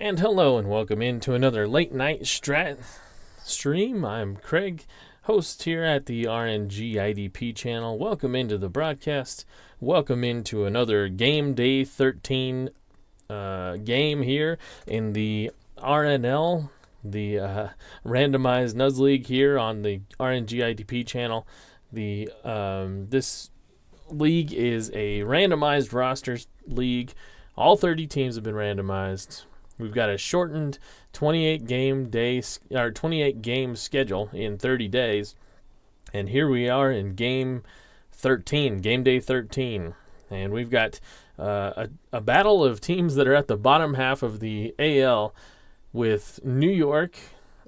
And hello and welcome into another late night strat stream. I'm Craig, host here at the RNGIDP channel. Welcome into the broadcast. Welcome into another Game Day 13 game here in the RNL, the randomized Nuz League here on the RNGIDP channel. This league is a randomized rosters league. All 30 teams have been randomized. We've got a shortened 28 game schedule in 30 days. And here we are in game day 13. And we've got a battle of teams that are at the bottom half of the AL, with New York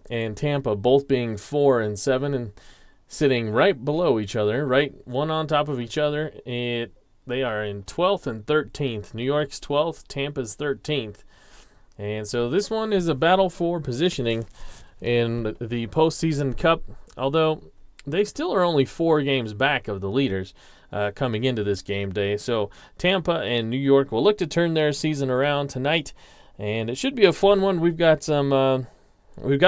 and Tampa both being 4 and 7 and sitting right below each other, right one on top of each other. They are in 12th and 13th. New York's 12th, Tampa's 13th. And so this one is a battle for positioning in the postseason cup, although they still are only 4 games back of the leaders coming into this game day. So Tampa and New York will look to turn their season around tonight, and it should be a fun one. We've got a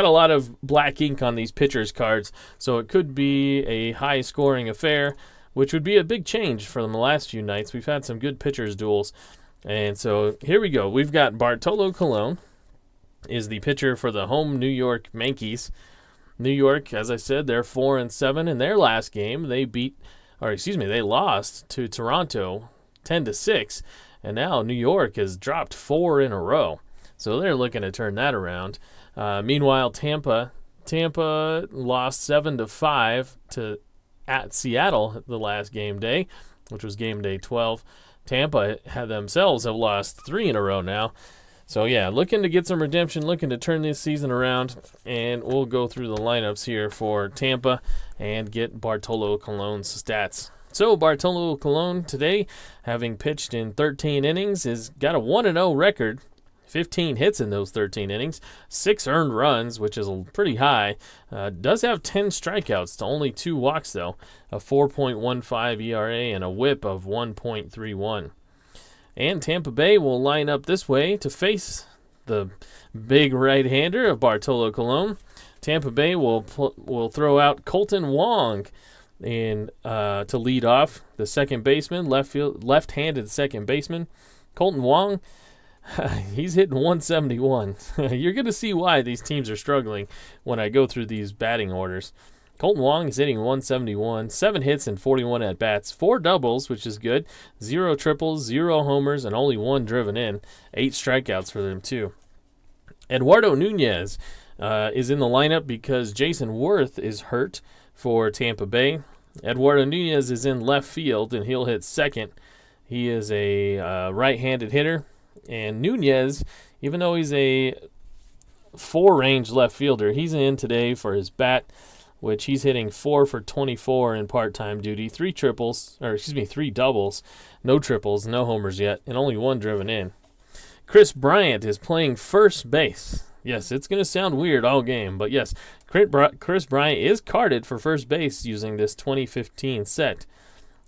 lot of black ink on these pitchers cards, so it could be a high-scoring affair, which would be a big change from the last few nights. We've had some good pitchers duels. And so here we go. We've got Bartolo Colon is the pitcher for the home New York Yankees. New York, as I said, they're 4 and 7 in their last game. They lost to Toronto 10-6, and now New York has dropped 4 in a row. So they're looking to turn that around. Meanwhile, Tampa lost 7-5 at Seattle the last game day, which was game day 12. Tampa have lost 3 in a row now. So, yeah, looking to get some redemption, looking to turn this season around. And we'll go through the lineups here for Tampa and get Bartolo Colon's stats. So, Bartolo Colon today, having pitched in 13 innings, has got a 1-0 record. 15 hits in those 13 innings, 6 earned runs, which is pretty high. Does have 10 strikeouts to only 2 walks, though. A 4.15 ERA and a whip of 1.31. And Tampa Bay will line up this way to face the big right-hander of Bartolo Colon. Tampa Bay will throw out Kolten Wong to lead off, the second baseman, left-handed second baseman. Kolten Wong, he's hitting 171. You're going to see why these teams are struggling when I go through these batting orders. Kolten Wong is hitting 171, 7 hits and 41 at-bats, 4 doubles, which is good, 0 triples, 0 homers, and only 1 driven in, 8 strikeouts for them too. Eduardo Nunez is in the lineup because Jason Worth is hurt for Tampa Bay. Eduardo Nunez is in left field, and he'll hit second. He is a right-handed hitter. And Nunez, even though he's a 4-range left fielder, he's in today for his bat, which he's hitting 4 for 24 in part-time duty, 3 doubles, no triples, no homers yet, and only 1 driven in. Chris Bryant is playing first base. Yes, it's going to sound weird all game, but yes, Chris Bryant is carded for first base using this 2015 set.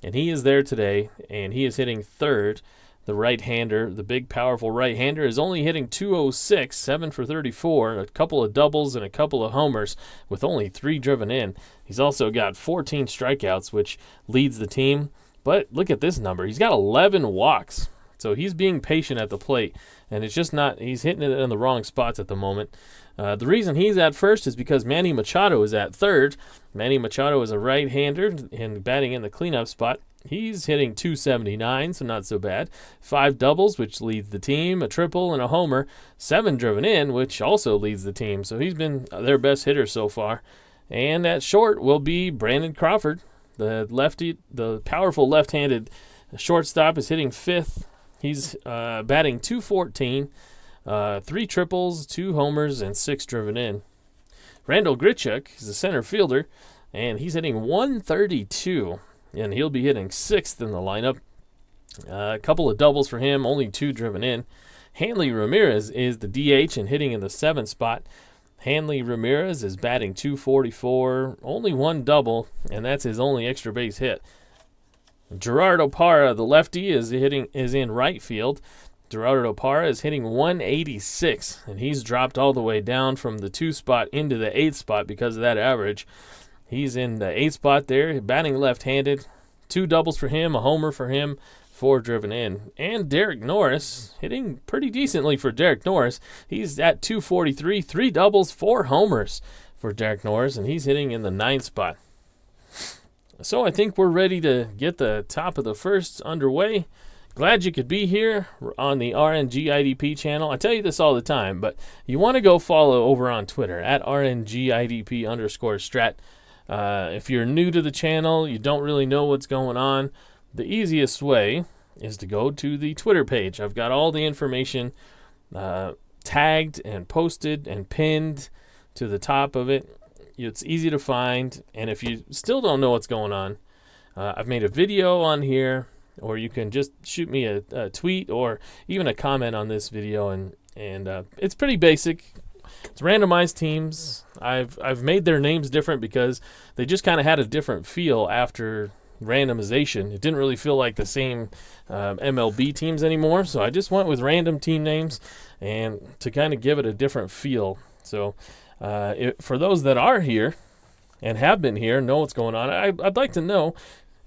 And he is there today, and he is hitting third. The right-hander, the big, powerful right-hander, is only hitting 206, 7 for 34, a couple of doubles and a couple of homers with only 3 driven in. He's also got 14 strikeouts, which leads the team. But look at this number. He's got 11 walks. So he's being patient at the plate, and it's just not – he's hitting it in the wrong spots at the moment. The reason he's at first is because Manny Machado is at third. Manny Machado is a right-hander and batting in the cleanup spot. He's hitting 279, so not so bad. 5 doubles, which leads the team, a triple, and a homer. 7 driven in, which also leads the team. So he's been their best hitter so far. And at short will be Brandon Crawford, the lefty, the powerful left-handed shortstop, is hitting 5th. He's batting 214, 3 triples, 2 homers, and 6 driven in. Randall Grichuk is a center fielder, and he's hitting 132. And he'll be hitting 6th in the lineup. A couple of doubles for him, only 2 driven in. Hanley Ramirez is the DH and hitting in the 7th spot. Hanley Ramirez is batting 244, only 1 double, and that's his only extra base hit. Gerard Opara, the lefty, is in right field. Gerardo Parra is hitting 186, and he's dropped all the way down from the 2 spot into the 8 spot because of that average. He's in the 8 spot there, batting left-handed. 2 doubles for him, a homer for him, 4 driven in. And Derek Norris, hitting pretty decently for Derek Norris. He's at 243, 3 doubles, 4 homers for Derek Norris, and he's hitting in the 9th spot. So I think we're ready to get the top of the first underway. Glad you could be here on the RNGIDP channel. I tell you this all the time, but you want to go follow over on Twitter at RNGIDP_strat. If you're new to the channel, you don't really know what's going on, the easiest way is to go to the Twitter page. I've got all the information tagged and posted and pinned to the top of it. It's easy to find, and if you still don't know what's going on, I've made a video on here, or you can just shoot me a tweet or even a comment on this video, and it's pretty basic. It's randomized teams. I've made their names different because they just kind of had a different feel after randomization. It didn't really feel like the same MLB teams anymore, so I just went with random team names and to kind of give it a different feel. So for those that are here and have been here, know what's going on, I'd like to know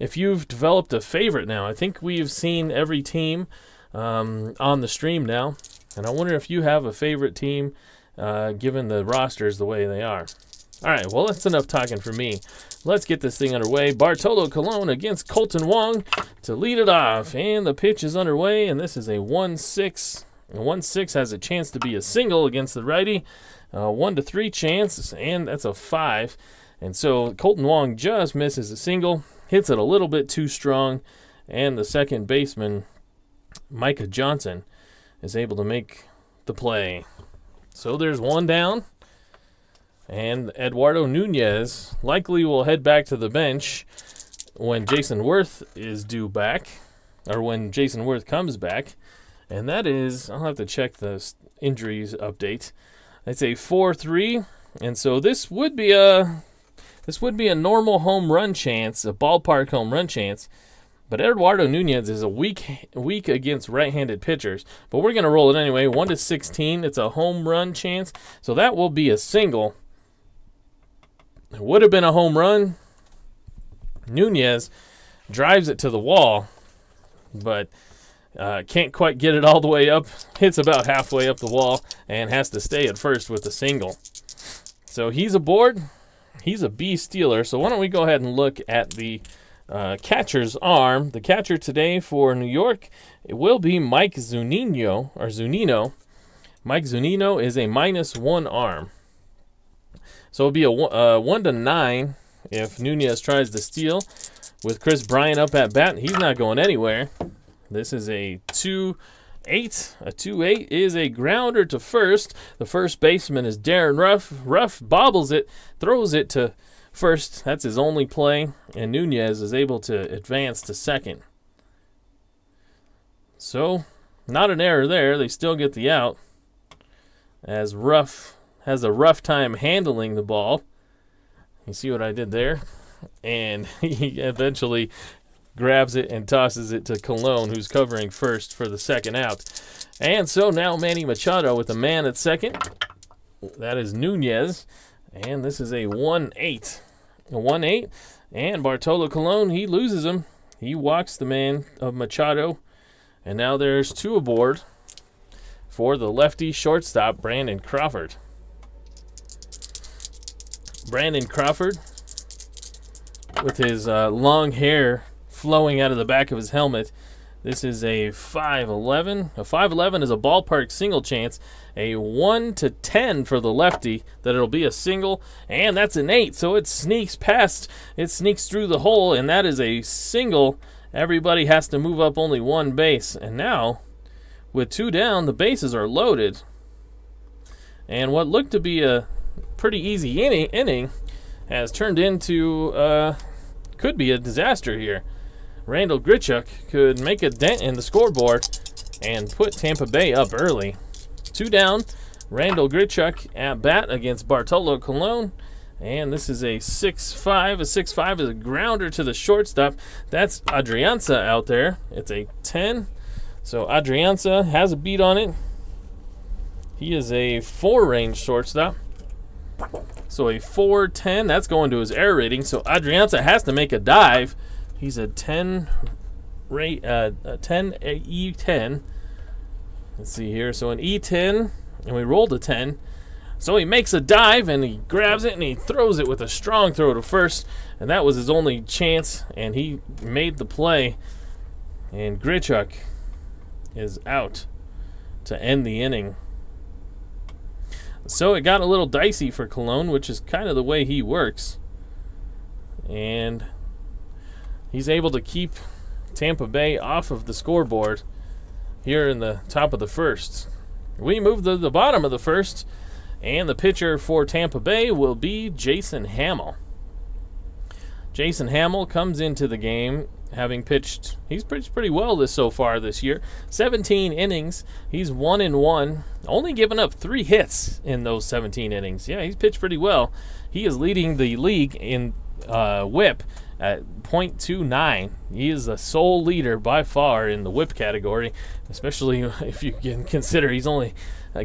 if you've developed a favorite now. I think we've seen every team on the stream now, and I wonder if you have a favorite team given the rosters the way they are. All right, well, that's enough talking for me. Let's get this thing underway. Bartolo Colon against Colton Wong to lead it off, and the pitch is underway, and this is a 1-6. 1-6 has a chance to be a single against the righty. 1-3 chance, and that's a 5. And so Colton Wong just misses a single, hits it a little bit too strong, and the second baseman, Micah Johnson, is able to make the play. So there's one down, and Eduardo Nunez likely will head back to the bench when Jason Worth is due back, or when Jason Worth comes back. And that is, I'll have to check the injuries update. It's a 4-3, and so this would be a normal home run chance, a ballpark home run chance. But Eduardo Nunez is a weak against right-handed pitchers. But we're going to roll it anyway. 1-16. It's a home run chance. So that will be a single. It would have been a home run. Nunez drives it to the wall, but can't quite get it all the way up. Hits about halfway up the wall and has to stay at first with the single. So he's aboard. He's a B stealer. So why don't we go ahead and look at the catcher's arm. The catcher today for New York, it will be Mike Zunino, or Zunino. Mike Zunino is a -1 arm. So it'll be a 1-9 if Nunez tries to steal. With Chris Bryant up at bat, he's not going anywhere. This is a 2-8. A 2-8 is a grounder to first. The first baseman is Darren Ruff. Ruff bobbles it, throws it to first. That's his only play, and Nunez is able to advance to second. So, not an error there. They still get the out, as Ruff has a rough time handling the ball. You see what I did there? And he eventually grabs it and tosses it to Colon, who's covering first for the second out. And so now Manny Machado with a man at second. That is Nunez. And this is a 1-8. A 1-8. And Bartolo Colon, he loses him. He walks the man of Machado. And now there's 2 aboard for the lefty shortstop, Brandon Crawford. Brandon Crawford, with his long hair flowing out of the back of his helmet. This is a 5-11. A 5-11 is a ballpark single chance. A 1-10 for the lefty, that it'll be a single, and that's an 8. So it sneaks past, it sneaks through the hole, and that is a single. Everybody has to move up only 1 base. And now, with 2 down, the bases are loaded. And what looked to be a pretty easy inning has turned into, could be a disaster here. Randall Grichuk could make a dent in the scoreboard and put Tampa Bay up early. 2 down, Randall Grichuk at bat against Bartolo Colon. And this is a 6-5. A 6-5 is a grounder to the shortstop. That's Adrianza out there. It's a 10. So Adrianza has a beat on it. He is a 4 range shortstop. So a 4.10, that's going to his air rating. So Adrianza has to make a dive. He's a 10 rate, a 10 E10. Let's see here. So an E10, and we rolled a 10. So he makes a dive, and he grabs it, and he throws it with a strong throw to first. And that was his only chance, and he made the play. And Grichuk is out to end the inning. So it got a little dicey for Cologne, which is kind of the way he works. And he's able to keep Tampa Bay off of the scoreboard here in the top of the first. We move to the bottom of the first, and the pitcher for Tampa Bay will be Jason Hamill. Jason Hamill comes into the game having pitched, he's pitched pretty well so far this year. 17 innings, he's 1-1, only given up 3 hits in those 17 innings. Yeah, he's pitched pretty well. He is leading the league in whip at .29. He is the sole leader by far in the whip category, especially if you can consider he's only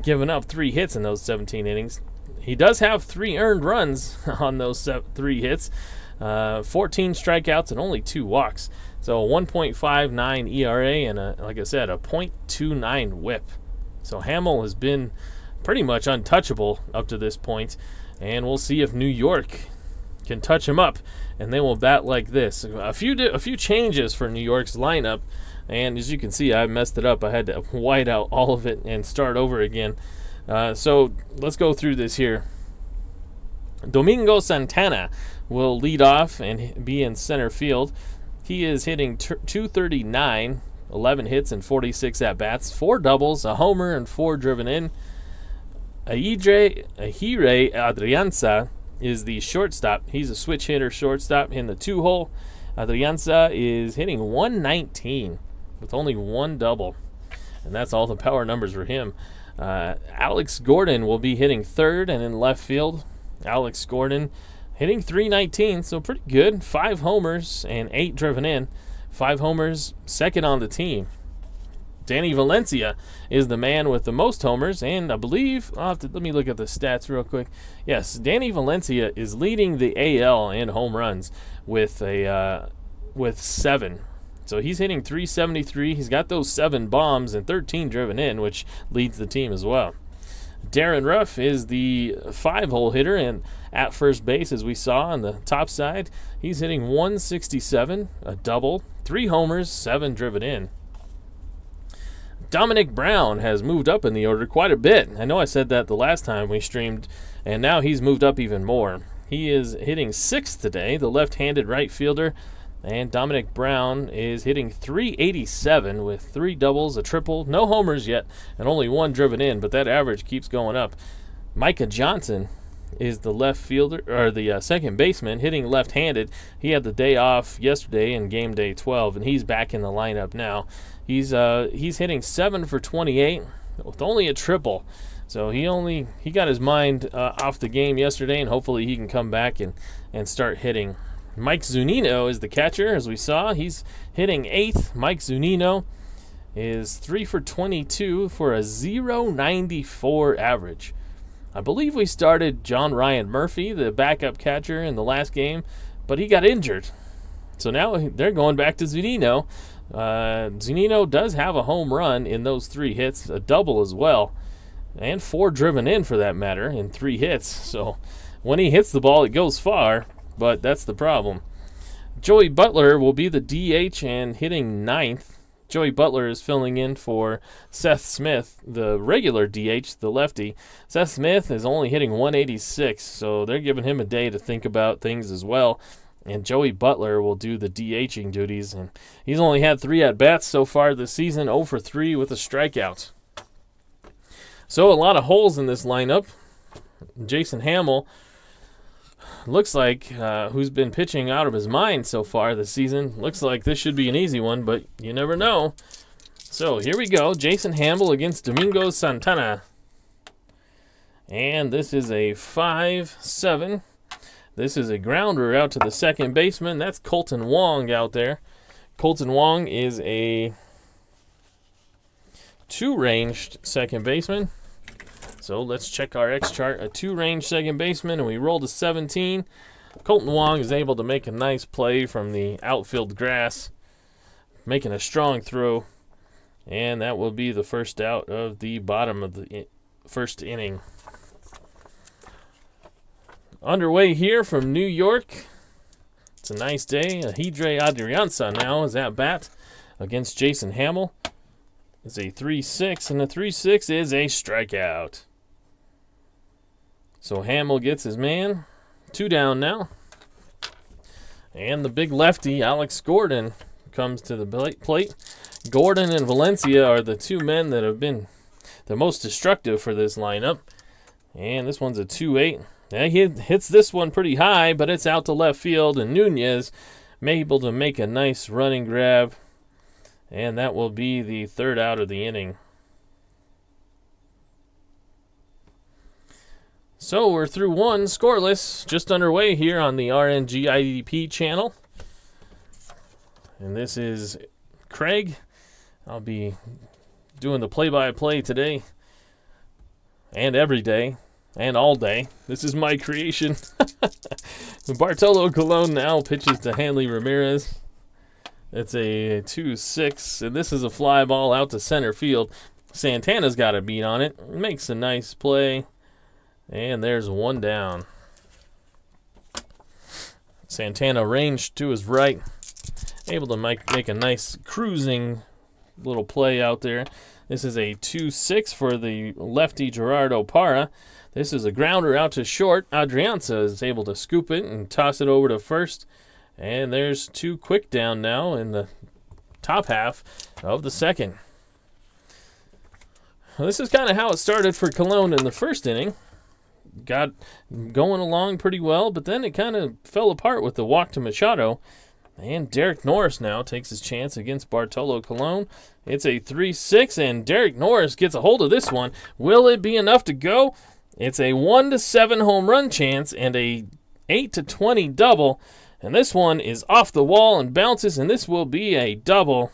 given up 3 hits in those 17 innings. He does have 3 earned runs on those 3 hits. 14 strikeouts and only 2 walks. So a 1.59 ERA and, like I said, a .29 whip. So Hamill has been pretty much untouchable up to this point, and we'll see if New York can touch him up, and they will bat like this. A few changes for New York's lineup, and as you can see, I messed it up. I had to white out all of it and start over again. So let's go through this here. Domingo Santana will lead off and be in center field. He is hitting .239, 11 hits and 46 at-bats, 4 doubles, a homer, and 4 driven in. Ahire Adrianza is the shortstop. He's a switch hitter shortstop in the 2-hole. Adrianza is hitting .119 with only 1 double, and that's all the power numbers for him. Alex Gordon will be hitting third and in left field. Alex Gordon hitting .319, so pretty good. 5 homers and 8 driven in. 5 homers, second on the team. Danny Valencia is the man with the most homers, and I believe, let me look at the stats real quick. Yes, Danny Valencia is leading the AL in home runs with 7. So he's hitting .373. He's got those 7 bombs and 13 driven in, which leads the team as well. Darren Ruff is the 5-hole hitter, and at first base, as we saw on the top side, he's hitting .167, a double, 3 homers, 7 driven in. Dominic Brown has moved up in the order quite a bit. I know I said that the last time we streamed, and now he's moved up even more. He is hitting 6th today, the left-handed right fielder, and Dominic Brown is hitting .387 with 3 doubles, a triple, no homers yet, and only 1 driven in, but that average keeps going up. Micah Johnson is the left fielder, or the second baseman, hitting left-handed. He had the day off yesterday in game day 12, and he's back in the lineup now. He's hitting 7 for 28 with only a triple. So he got his mind off the game yesterday, and hopefully he can come back and start hitting. Mike Zunino is the catcher, as we saw. He's hitting 8th. Mike Zunino is 3 for 22 for a .094 average. I believe we started John Ryan Murphy, the backup catcher, in the last game, but he got injured. So now they're going back to Zunino. Zunino does have a home run in those 3 hits, a double as well, and 4 driven in for that matter in 3 hits. So when he hits the ball, it goes far. But that's the problem. Joey Butler will be the DH and hitting 9th. Joey Butler is filling in for Seth Smith, the regular DH, the lefty. Seth Smith is only hitting .186, so they're giving him a day to think about things as well. And Joey Butler will do the DHing duties. And he's only had 3 at-bats so far this season, 0 for 3 with a strikeout. So a lot of holes in this lineup. Jason Hamill looks like, who's been pitching out of his mind so far this season. Looks like this should be an easy one, but you never know. So here we go. Jason Hamill against Domingo Santana. And this is a 5-7. This is a grounder out to the second baseman. That's Colton Wong out there. Colton Wong is a two ranged second baseman. So let's check our X chart. A two ranged second baseman, and we rolled a 17. Colton Wong is able to make a nice play from the outfield grass, making a strong throw, and that will be the first out of the bottom of the first inning. Underway here from New York. It's a nice day. Hidre Adrianza now is at bat against Jason Hamill. It's a 3-6, and the 3-6 is a strikeout. So Hamill gets his man. 2 down now. And the big lefty, Alex Gordon, comes to the plate. Gordon and Valencia are the two men that have been the most destructive for this lineup. And this one's a 2-8. Now he hits this one pretty high, but it's out to left field, and Nunez able to make a nice running grab. And that will be the third out of the inning. So we're through one scoreless, just underway here on the RNGIDP channel. And this is Craig. I'll be doing the play-by-play today and every day and all day. This is my creation. Bartolo Colon now pitches to Hanley Ramirez. It's a 2-6, and this is a fly ball out to center field. Santana's got a beat on it. Makes a nice play, and there's one down. Santana ranged to his right, able to make a nice cruising little play out there. This is a 2-6 for the lefty Gerardo Parra. This is a grounder out to short. Adrianza is able to scoop it and toss it over to first. And there's 2 quick down now in the top half of the second. Well, this is kind of how it started for Colon in the first inning. Got going along pretty well, but then it kind of fell apart with the walk to Machado. And Derek Norris now takes his chance against Bartolo Colon. It's a 3-6, and Derek Norris gets a hold of this one. Will it be enough to go? It's a 1-7 home run chance and a 8-20 double. And this one is off the wall and bounces, and this will be a double.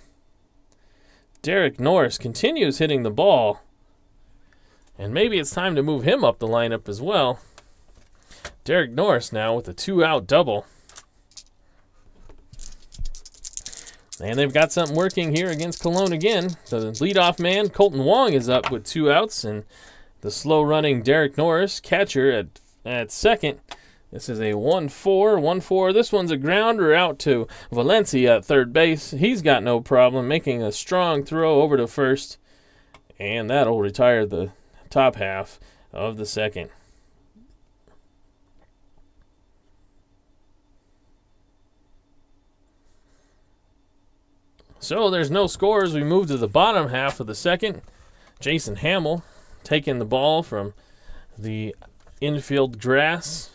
Derek Norris continues hitting the ball. And maybe it's time to move him up the lineup as well. Derek Norris now with a 2-out double. And they've got something working here against Colon again. The leadoff man, Colton Wong, is up with 2 outs. And the slow-running Derek Norris, catcher at second. This is a 1-4. This one's a grounder out to Valencia at third base. He's got no problem making a strong throw over to first. And that'll retire the top half of the second. So there's no score as we move to the bottom half of the second. Jason Hamill taking the ball from the infield grass.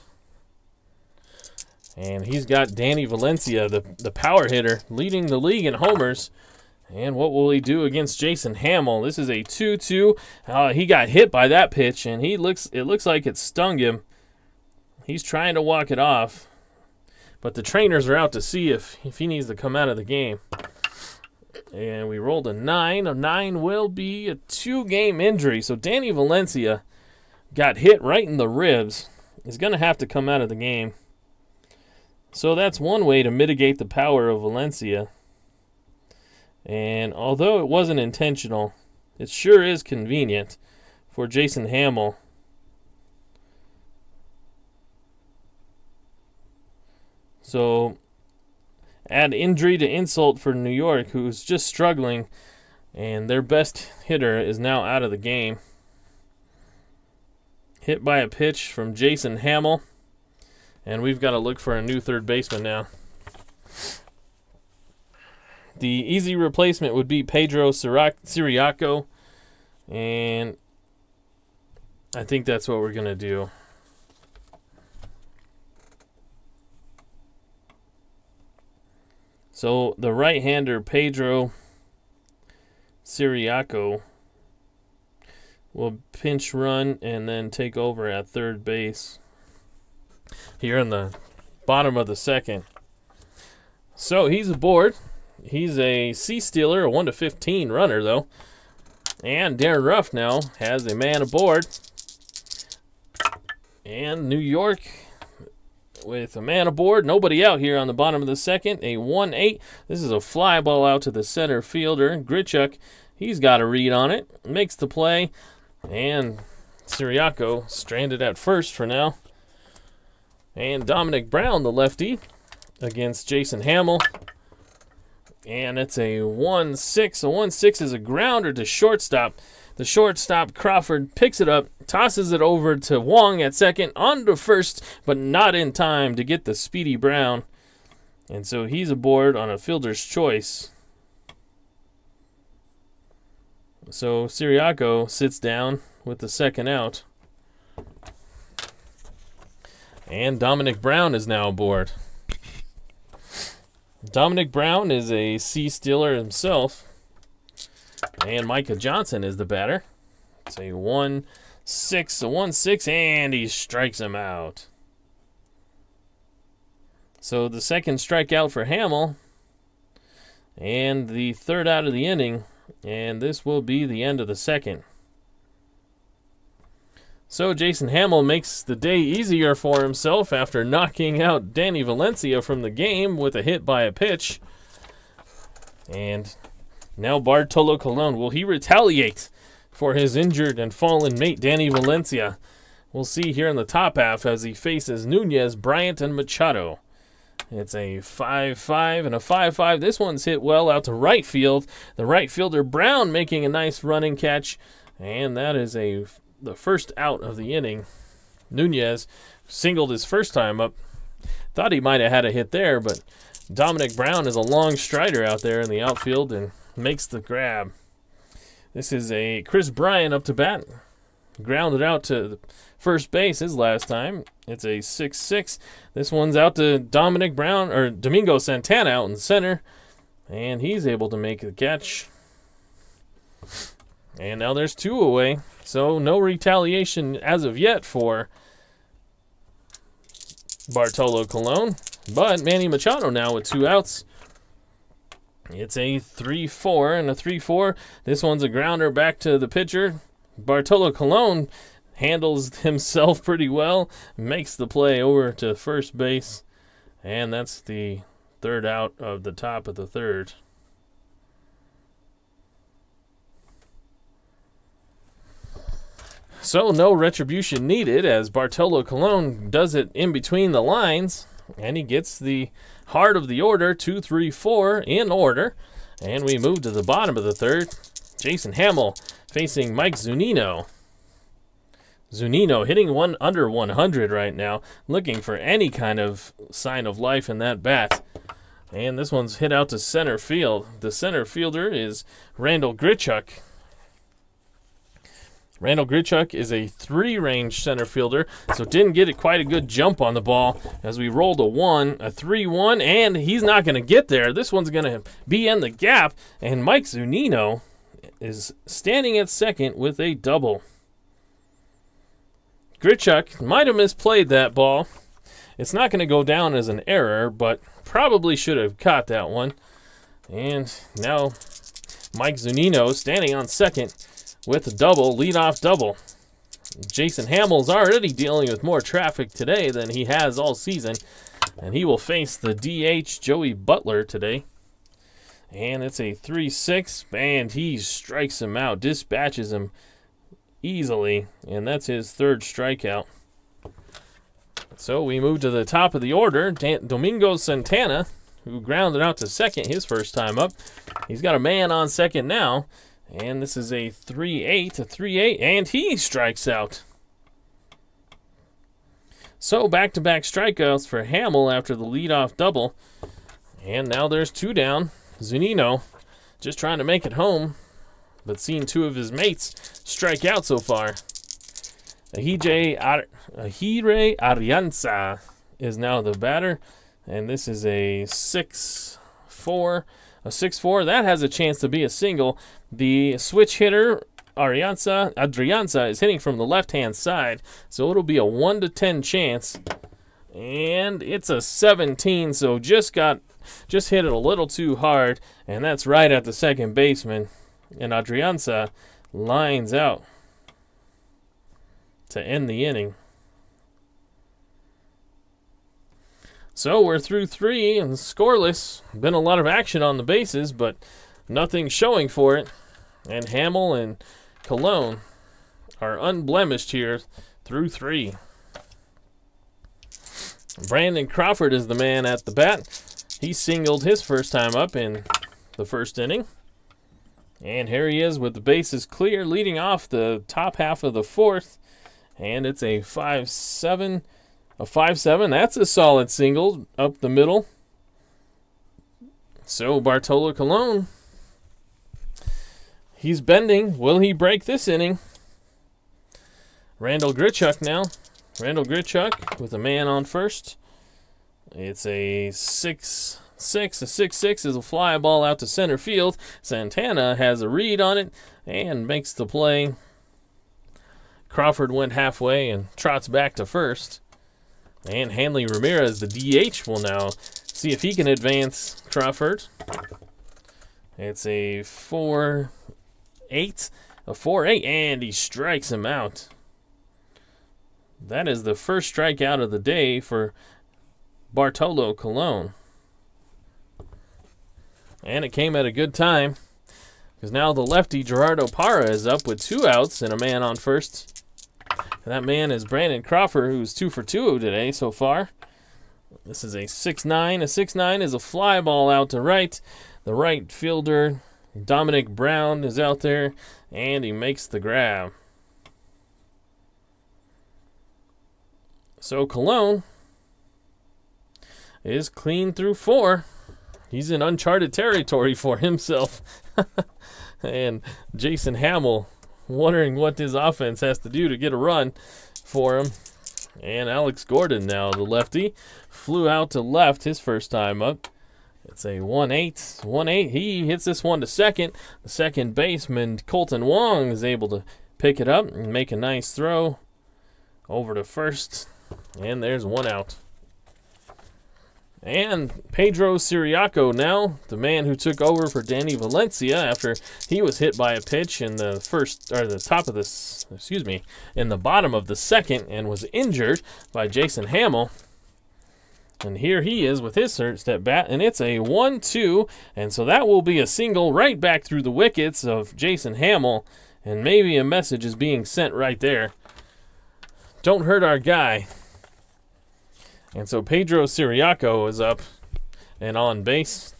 And he's got Danny Valencia, the power hitter, leading the league in homers. And what will he do against Jason Hamill? This is a 2-2. He got hit by that pitch, and it looks like it stung him. He's trying to walk it off. But the trainers are out to see if he needs to come out of the game. And we rolled a 9. A 9 will be a 2-game injury. So Danny Valencia got hit right in the ribs. He's going to have to come out of the game. So that's one way to mitigate the power of Valencia. And although it wasn't intentional, it sure is convenient for Jason Hamill. So add injury to insult for New York, who's just struggling, and their best hitter is now out of the game. Hit by a pitch from Jason Hamill. And we've got to look for a new third baseman now. The easy replacement would be Pedro Siriaco. And I think that's what we're going to do. So the right-hander Pedro Siriaco will pinch run and then take over at third base here in the bottom of the second. So he's aboard. He's a C-stealer, a 1-15 runner, though. And Darren Ruff now has a man aboard. And New York with a man aboard. Nobody out here on the bottom of the second. A 1-8. This is a fly ball out to the center fielder. Grichuk, he's got a read on it. Makes the play. And Siriaco stranded at first for now. And Dominic Brown, the lefty, against Jason Hamill. And it's a 1-6. A 1-6 is a grounder to shortstop. The shortstop, Crawford, picks it up, tosses it over to Wong at second, on to first, but not in time to get the speedy Brown. And so he's aboard on a fielder's choice. So Siriaco sits down with the second out. And Dominic Brown is now aboard. Dominic Brown is a C-stealer himself. And Micah Johnson is the batter. It's a 1-6, a 1-6, and he strikes him out. So the second strikeout for Hamill. And the third out of the inning. And this will be the end of the second. So Jason Hamill makes the day easier for himself after knocking out Danny Valencia from the game with a hit by a pitch. And now Bartolo Colon, will he retaliate for his injured and fallen mate Danny Valencia? We'll see here in the top half as he faces Nunez, Bryant, and Machado. It's a 5-5 and a 5-5. This one's hit well out to right field. The right fielder Brown making a nice running catch. And that is the first out of the inning. Nunez singled his first time up. Thought he might have had a hit there, but Dominic Brown is a long strider out there in the outfield and makes the grab. This is a Chris Bryant up to bat. Grounded out to first base his last time. It's a 6-6. This one's out to Dominic Brown, or Domingo Santana out in center. And he's able to make the catch. And now there's two away. So no retaliation as of yet for Bartolo Colon. But Manny Machado now with two outs. It's a 3-4 and a 3-4. This one's a grounder back to the pitcher. Bartolo Colon handles himself pretty well. Makes the play over to first base. And that's the third out of the top of the third. So no retribution needed as Bartolo Colon does it in between the lines. And he gets the heart of the order, 2, 3, 4 in order. And we move to the bottom of the third. Jason Hamill facing Mike Zunino. Zunino hitting one under 100 right now, looking for any kind of sign of life in that bat. And this one's hit out to center field. The center fielder is Randall Grichuk. Randall Grichuk is a 3-range center fielder, so didn't get quite a good jump on the ball as we rolled a 3-1, and he's not going to get there. This one's going to be in the gap, and Mike Zunino is standing at second with a double. Grichuk might have misplayed that ball. It's not going to go down as an error, but probably should have caught that one. And now Mike Zunino standing on second with a double, leadoff double. Jason Hamill's already dealing with more traffic today than he has all season, and he will face the DH Joey Butler today. And it's a 3-6, and he strikes him out, dispatches him easily, and that's his third strikeout. So we move to the top of the order. Domingo Santana, who grounded out to second his first time up. He's got a man on second now. And this is a 3-8, a 3-8, and he strikes out. So back-to-back strikeouts for Hamill after the leadoff double. And now there's two down. Zunino just trying to make it home, but seeing two of his mates strike out so far. Ahire Arianza is now the batter, and this is a 6-4. A 6-4, that has a chance to be a single. The switch hitter, Adrianza, is hitting from the left-hand side, so it'll be a 1-10 chance. And it's a 17, so just hit it a little too hard, and that's right at the second baseman. And Adrianza lines out to end the inning. So we're through 3 and scoreless. Been a lot of action on the bases, but nothing showing for it. And Hamill and Colon are unblemished here through 3. Brandon Crawford is the man at the bat. He singled his first time up in the first inning. And here he is with the bases clear, leading off the top half of the 4th. And it's a 5-7. A 5-7. That's a solid single up the middle. So Bartolo Colon, he's bending. Will he break this inning? Randall Grichuk now. Randall Grichuk with a man on first. It's a 6-6. A 6-6 is a fly ball out to center field. Santana has a read on it and makes the play. Crawford went halfway and trots back to first. And Hanley Ramirez, the DH, will now see if he can advance Crawford. It's a 4-8. A 4-8, and he strikes him out. That is the first strikeout of the day for Bartolo Colon. And it came at a good time, because now the lefty Gerardo Parra is up with 2 outs and a man on first. And that man is Brandon Crawford, who's 2 for 2 today so far. This is a 6-9. A 6-9 is a fly ball out to right. The right fielder, Dominic Brown, is out there, and he makes the grab. So Colon is clean through 4. He's in uncharted territory for himself. And Jason Hamill wondering what his offense has to do to get a run for him. And Alex Gordon now, the lefty, flew out to left his first time up. It's a 1-8. 1-8. He hits this one to second. The second baseman, Colton Wong, is able to pick it up and make a nice throw over to first. And there's 1 out. And Pedro Siriaco now, the man who took over for Danny Valencia after he was hit by a pitch in the in the bottom of the second and was injured by Jason Hamill. And here he is with his third step bat, and it's a 1-2, and so that will be a single right back through the wickets of Jason Hamill, and maybe a message is being sent right there. Don't hurt our guy. And so Pedro Siriaco is up and on base.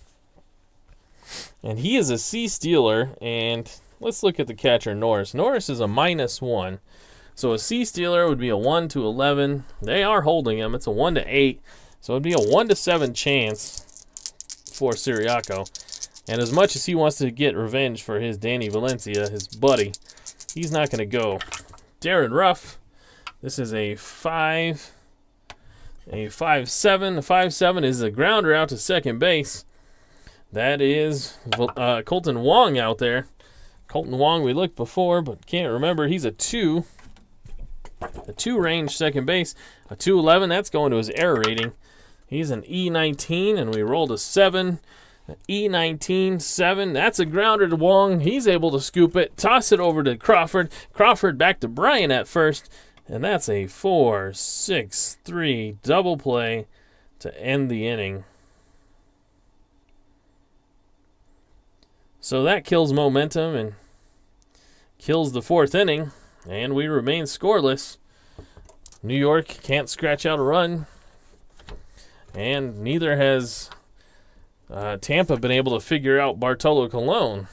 And he is a C stealer. And let's look at the catcher, Norris. Norris is a -1. So a C stealer would be a 1-11. They are holding him. It's a 1-8. So it would be a 1-7 chance for Siriaco. And as much as he wants to get revenge for his Danny Valencia, his buddy, he's not going to go. Darren Ruff. This is a 5-7. A 5-7 is a grounder out to second base. That is Colton Wong out there. Colton Wong we looked before, but can't remember. He's a 2. A 2 range second base. A 2-11, that's going to his error rating. He's an E19, and we rolled a 7. E19, 7. That's a grounder to Wong. He's able to scoop it, toss it over to Crawford. Crawford back to Bryan at first. And that's a 4-6-3 double play to end the inning. So that kills momentum and kills the 4th inning. And we remain scoreless. New York can't scratch out a run. And neither has Tampa been able to figure out Bartolo Colon.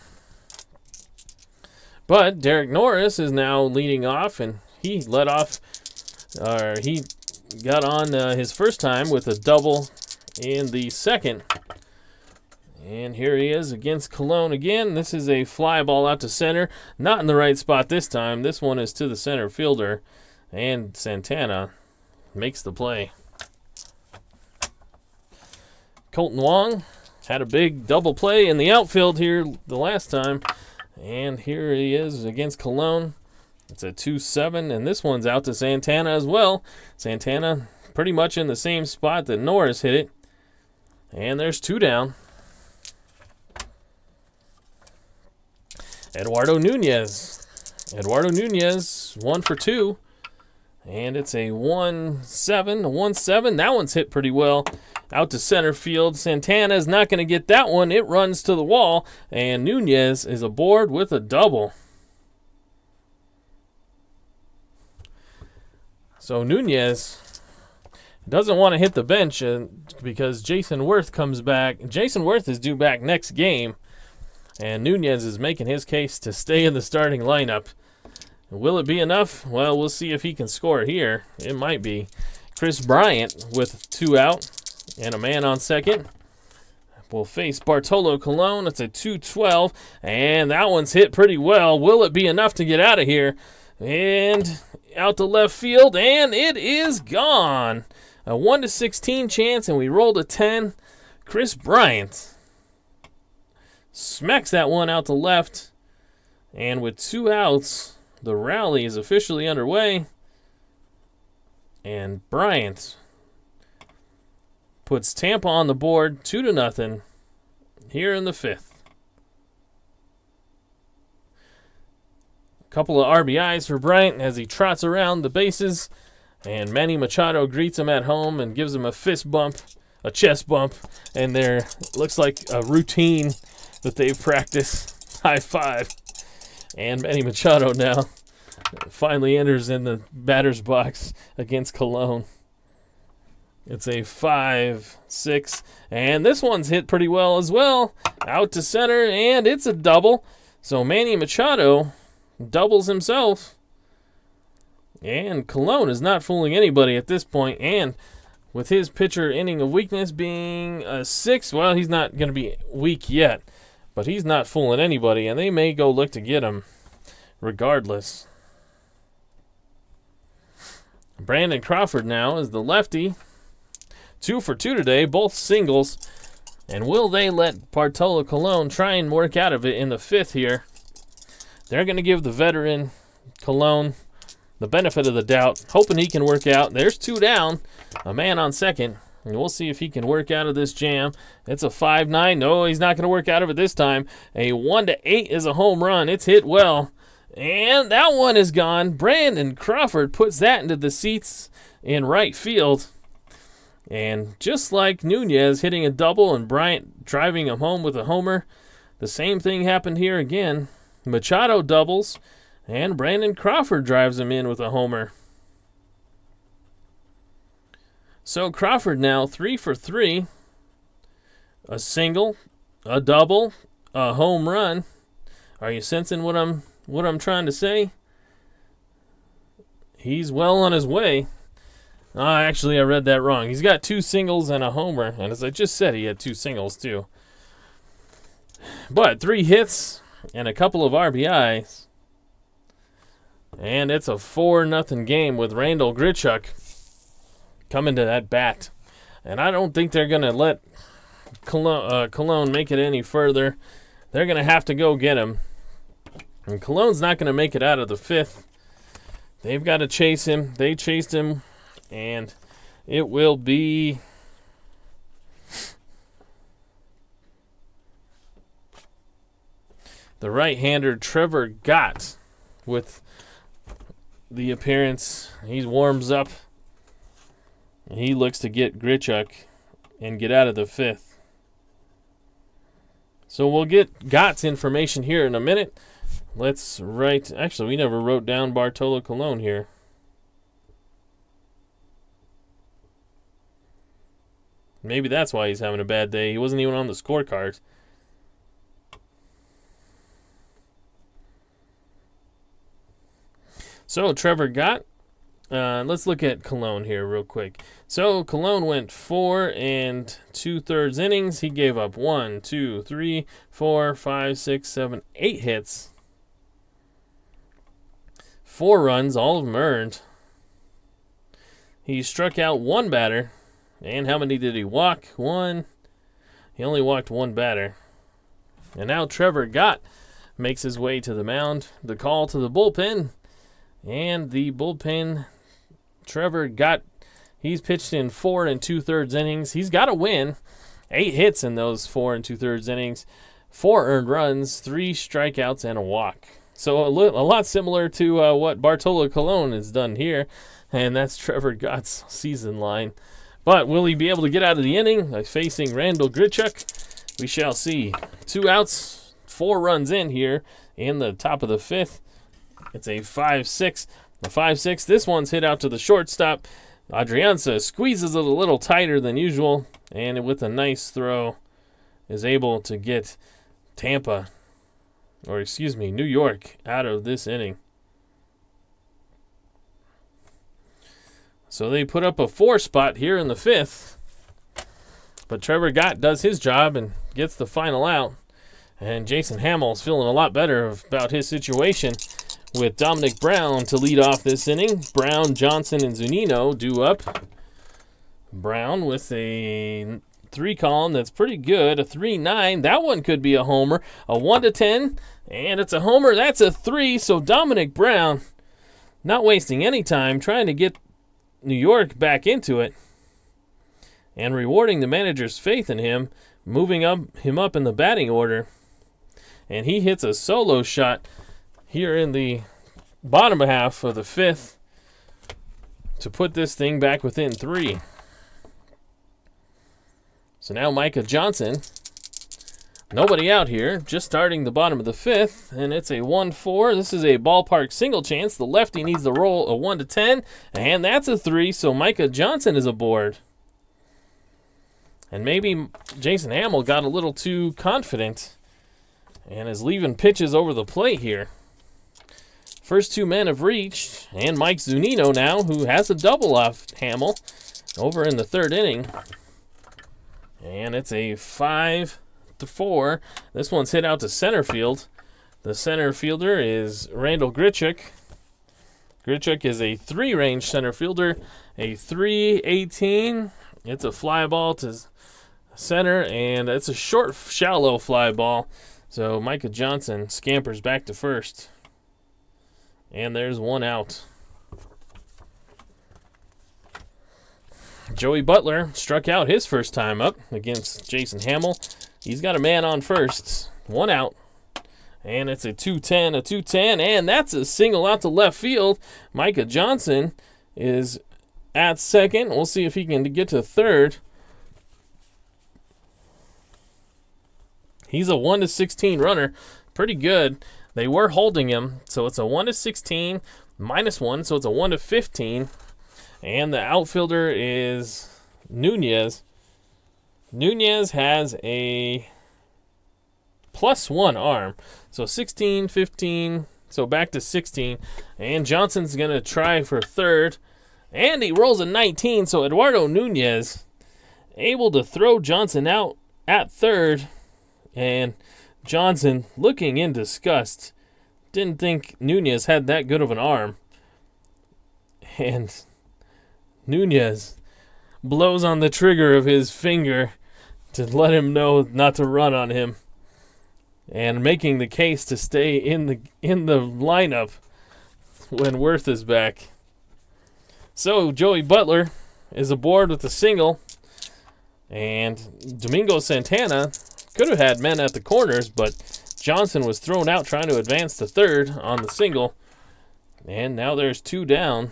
But Derek Norris is now leading off, and he led off, he got on his first time with a double in the second. And here he is against Colon again. This is a fly ball out to center. Not in the right spot this time. This one is to the center fielder. And Santana makes the play. Colton Wong had a big double play in the outfield here the last time. And here he is against Colon. It's a 2-7, and this one's out to Santana as well. Santana pretty much in the same spot that Norris hit it. And there's 2 down. Eduardo Nunez Eduardo Nunez, 1 for 2. And it's a 1-7, a 1-7. That one's hit pretty well. Out to center field. Santana's not going to get that one. It runs to the wall. And Nunez is aboard with a double. So Nunez doesn't want to hit the bench because Jason Worth comes back. Jason Worth is due back next game. And Nunez is making his case to stay in the starting lineup. Will it be enough? Well, we'll see if he can score here. It might be. Chris Bryant with 2 out and a man on second will face Bartolo Colon. It's a 2-12, and that one's hit pretty well. Will it be enough to get out of here? And out to left field, and it is gone. A 1-16 chance, and we rolled a 10. Chris Bryant smacks that one out to left, and with 2 outs, the rally is officially underway, and Bryant puts Tampa on the board 2-0 here in the 5th. A couple of RBIs for Bryant as he trots around the bases, and Manny Machado greets him at home and gives him a fist bump, a chest bump, and there looks like a routine that they've practiced. High five. And Manny Machado now finally enters in the batter's box against Colon. It's a 5-6, and this one's hit pretty well as well. Out to center, and it's a double. So Manny Machado doubles himself. And Colon is not fooling anybody at this point. And with his pitcher inning of weakness being a 6, well, he's not going to be weak yet. But he's not fooling anybody, and they may go look to get him regardless. Brandon Crawford now is the lefty. 2 for 2 today, both singles. And will they let Bartolo Colon try and work out of it in the 5th here? They're going to give the veteran Colon the benefit of the doubt, hoping he can work out. There's 2 down, a man on second. And we'll see if he can work out of this jam. It's a 5-9. No, he's not going to work out of it this time. A 1-8 is a home run. It's hit well. And that one is gone. Brandon Crawford puts that into the seats in right field. And just like Nunez hitting a double and Bryant driving him home with a homer, the same thing happened here again. Machado doubles, and Brandon Crawford drives him in with a homer. So Crawford now 3 for 3. A single, a double, a home run. Are you sensing what I'm trying to say? He's well on his way. Actually, I read that wrong. He's got 2 singles and a homer, and as I just said, he had 2 singles too. But 3 hits and a couple of RBIs. And it's a 4-0 game with Randall Grichuk coming to that bat. And I don't think they're going to let Colon make it any further. They're going to have to go get him. And Colon's not going to make it out of the 5th. They've got to chase him. They chased him. And it will be the right-hander Trevor Gott with the appearance. He warms up. He looks to get Grichuk and get out of the 5th. So we'll get Gott's information here in a minute. Let's write... Actually, we never wrote down Bartolo Colon here. Maybe that's why he's having a bad day. He wasn't even on the scorecards. So Trevor Gott. Let's look at Colon here real quick. So Colon went 4 2/3 innings. He gave up 1, 2, 3, 4, 5, 6, 7, 8 hits. 4 runs, all of them earned. He struck out 1 batter. And how many did he walk? 1. He only walked 1 batter. And now Trevor Gott makes his way to the mound. The call to the bullpen. And the bullpen, Trevor Gott, he's pitched in 4 2/3 innings. He's got to win. 8 hits in those 4 2/3 innings. 4 earned runs, 3 strikeouts, and a walk. So a lot similar to what Bartolo Colon has done here, and that's Trevor Gott's season line. But will he be able to get out of the inning facing Randall Grichuk? We shall see. 2 outs, 4 runs in here in the top of the 5th. It's a 5-6. The 5-6. This one's hit out to the shortstop. Adrianza squeezes it a little tighter than usual, and with a nice throw is able to get New York out of this inning. So they put up a 4 spot here in the 5th, but Trevor Gott does his job and gets the final out. And Jason Hamill's feeling a lot better about his situation with Dominic Brown to lead off this inning. Brown, Johnson, and Zunino due up. Brown with a 3 column that's pretty good, a 3-9. That one could be a homer. A 1-10, and it's a homer. That's a 3. So Dominic Brown not wasting any time trying to get New York back into it and rewarding the manager's faith in him, moving him up in the batting order. And he hits a solo shot here in the bottom half of the 5th to put this thing back within 3. So now Micah Johnson, nobody out here, just starting the bottom of the 5th, and it's a 1-4. This is a ballpark single chance. The lefty needs to roll a 1-10, and that's a 3, so Micah Johnson is aboard. And maybe Jason Hamill got a little too confident and is leaving pitches over the plate here. First 2 men have reached, and Mike Zunino now, who has a double off Hamill over in the 3rd inning. And it's a 5-4. This one's hit out to center field. The center fielder is Randall Grichuk. Grichuk is a 3-range center fielder, a 3-18. It's a fly ball to center, and it's a short, shallow fly ball. So Micah Johnson scampers back to first. And there's 1 out. Joey Butler struck out his first time up against Jason Hamill. He's got a man on first. 1 out. And it's a 2-10, and that's a single out to left field. Micah Johnson is at second. We'll see if he can get to third. He's a 1-16 runner. Pretty good. They were holding him, so it's a 1-16 -1, so it's a 1-15. And the outfielder is Nunez. Nunez has a +1 arm. So 16, 15, so back to 16. And Johnson's going to try for third. And he rolls a 19, so Eduardo Nunez able to throw Johnson out at third. And Johnson looking in disgust. Didn't think Nunez had that good of an arm. And Nunez blows on the trigger of his finger to let him know not to run on him, and making the case to stay in the lineup when Worth is back. So Joey Butler is aboard with a single, and Domingo Santana could have had men at the corners, but Johnson was thrown out trying to advance to third on the single, and now there's 2 down.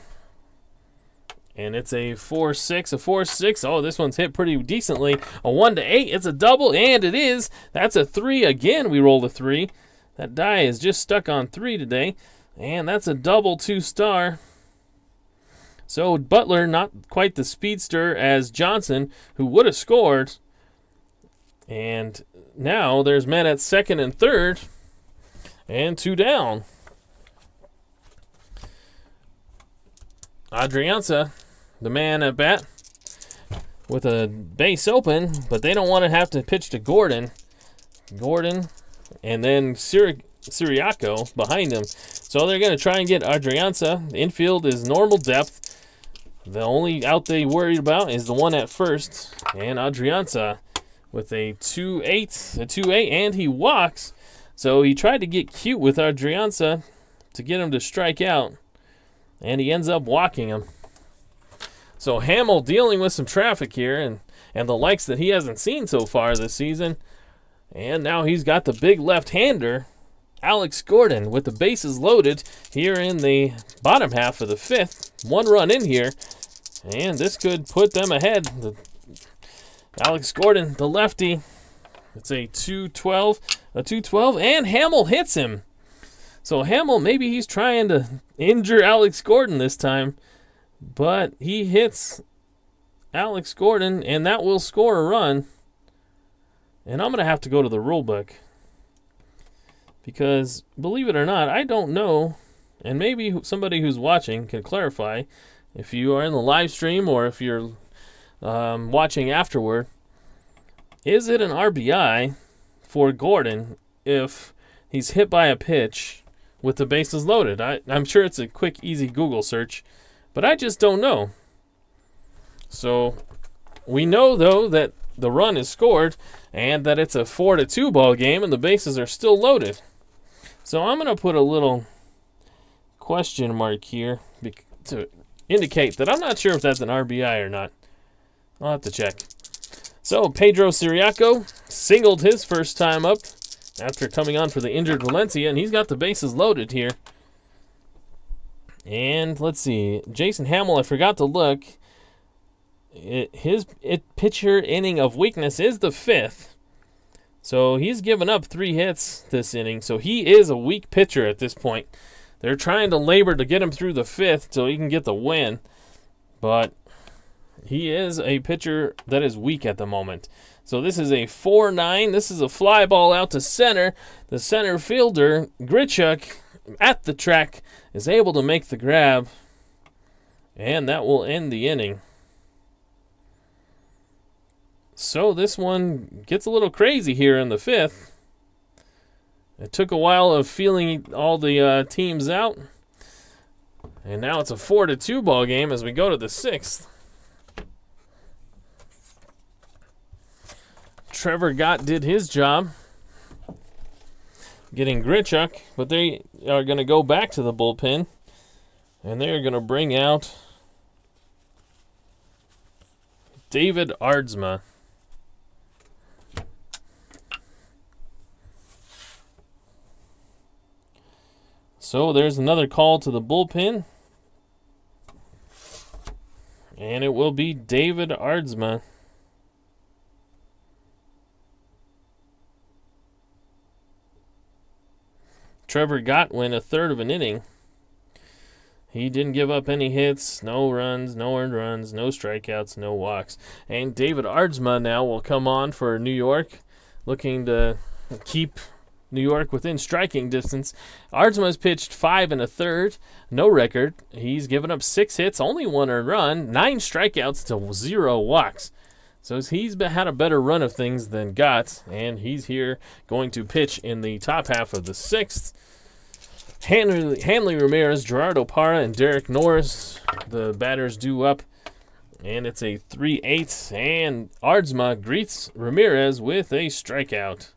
And it's a 4-6. Oh, this one's hit pretty decently. A 1-8. It's a double, and it is. That's a 3 again. We rolled a 3. That die is just stuck on 3 today. And that's a double 2-star. So Butler, not quite the speedster as Johnson, who would have scored. And now there's men at second and third. And 2 down. Adrianza, the man at bat, with a base open, but they don't want to have to pitch to Gordon. Gordon, and then Siriaco behind him. So they're going to try and get Adrianza. The infield is normal depth. The only out they worried about is the one at first. And Adrianza with a 2-8, and he walks. So he tried to get cute with Adrianza to get him to strike out. And he ends up walking him. So Hamill dealing with some traffic here and the likes that he hasn't seen so far this season. And now he's got the big left-hander Alex Gordon with the bases loaded here in the bottom half of the 5th. 1 run in here, and this could put them ahead. Alex Gordon, the lefty, it's a 2-12, and Hamill hits him. So Hamill, maybe he's trying to injure Alex Gordon this time, but he hits Alex Gordon, and that will score a run. And I'm going to have to go to the rule book, because believe it or not, I don't know, and maybe somebody who's watching can clarify if you are in the live stream or if you're watching afterward. Is it an RBI for Gordon if he's hit by a pitch with the bases loaded? I'm sure it's a quick, easy Google search, but I just don't know. So we know, though, that the run is scored and that it's a 4-2 ball game and the bases are still loaded. So I'm going to put a little question mark here to indicate that I'm not sure if that's an RBI or not. I'll have to check. So Pedro Siriaco singled his first time up after coming on for the injured Valencia, and he's got the bases loaded here. And let's see, Jason Hamill, I forgot to look. His pitcher inning of weakness is the 5th. So he's given up 3 hits this inning. So he is a weak pitcher at this point. They're trying to labor to get him through the 5th so he can get the win. But he is a pitcher that is weak at the moment. So this is a 4-9. This is a fly ball out to center. The center fielder, Grichuk, at the track, is able to make the grab. And that will end the inning. So this one gets a little crazy here in the 5th. It took a while of feeling all the teams out. And now it's a 4-2 ball game as we go to the 6th. Trevor Gott did his job getting Grichuk, but they are going to go back to the bullpen. And they are going to bring out David Aardsma. So there's another call to the bullpen. And it will be David Aardsma. Trevor Gott went 1/3 of an inning. He didn't give up any hits, no runs, no earned runs, no strikeouts, no walks. And David Aardsma now will come on for New York, looking to keep New York within striking distance. Aardsma's pitched 5 1/3, no record. He's given up 6 hits, only 1 earned run, 9 strikeouts to 0 walks. So he's had a better run of things than Gott, and he's here going to pitch in the top half of the 6th. Hanley Ramirez, Gerardo Parra, and Derek Norris, the batters due up. And it's a 3-8, and Aardsma greets Ramirez with a strikeout.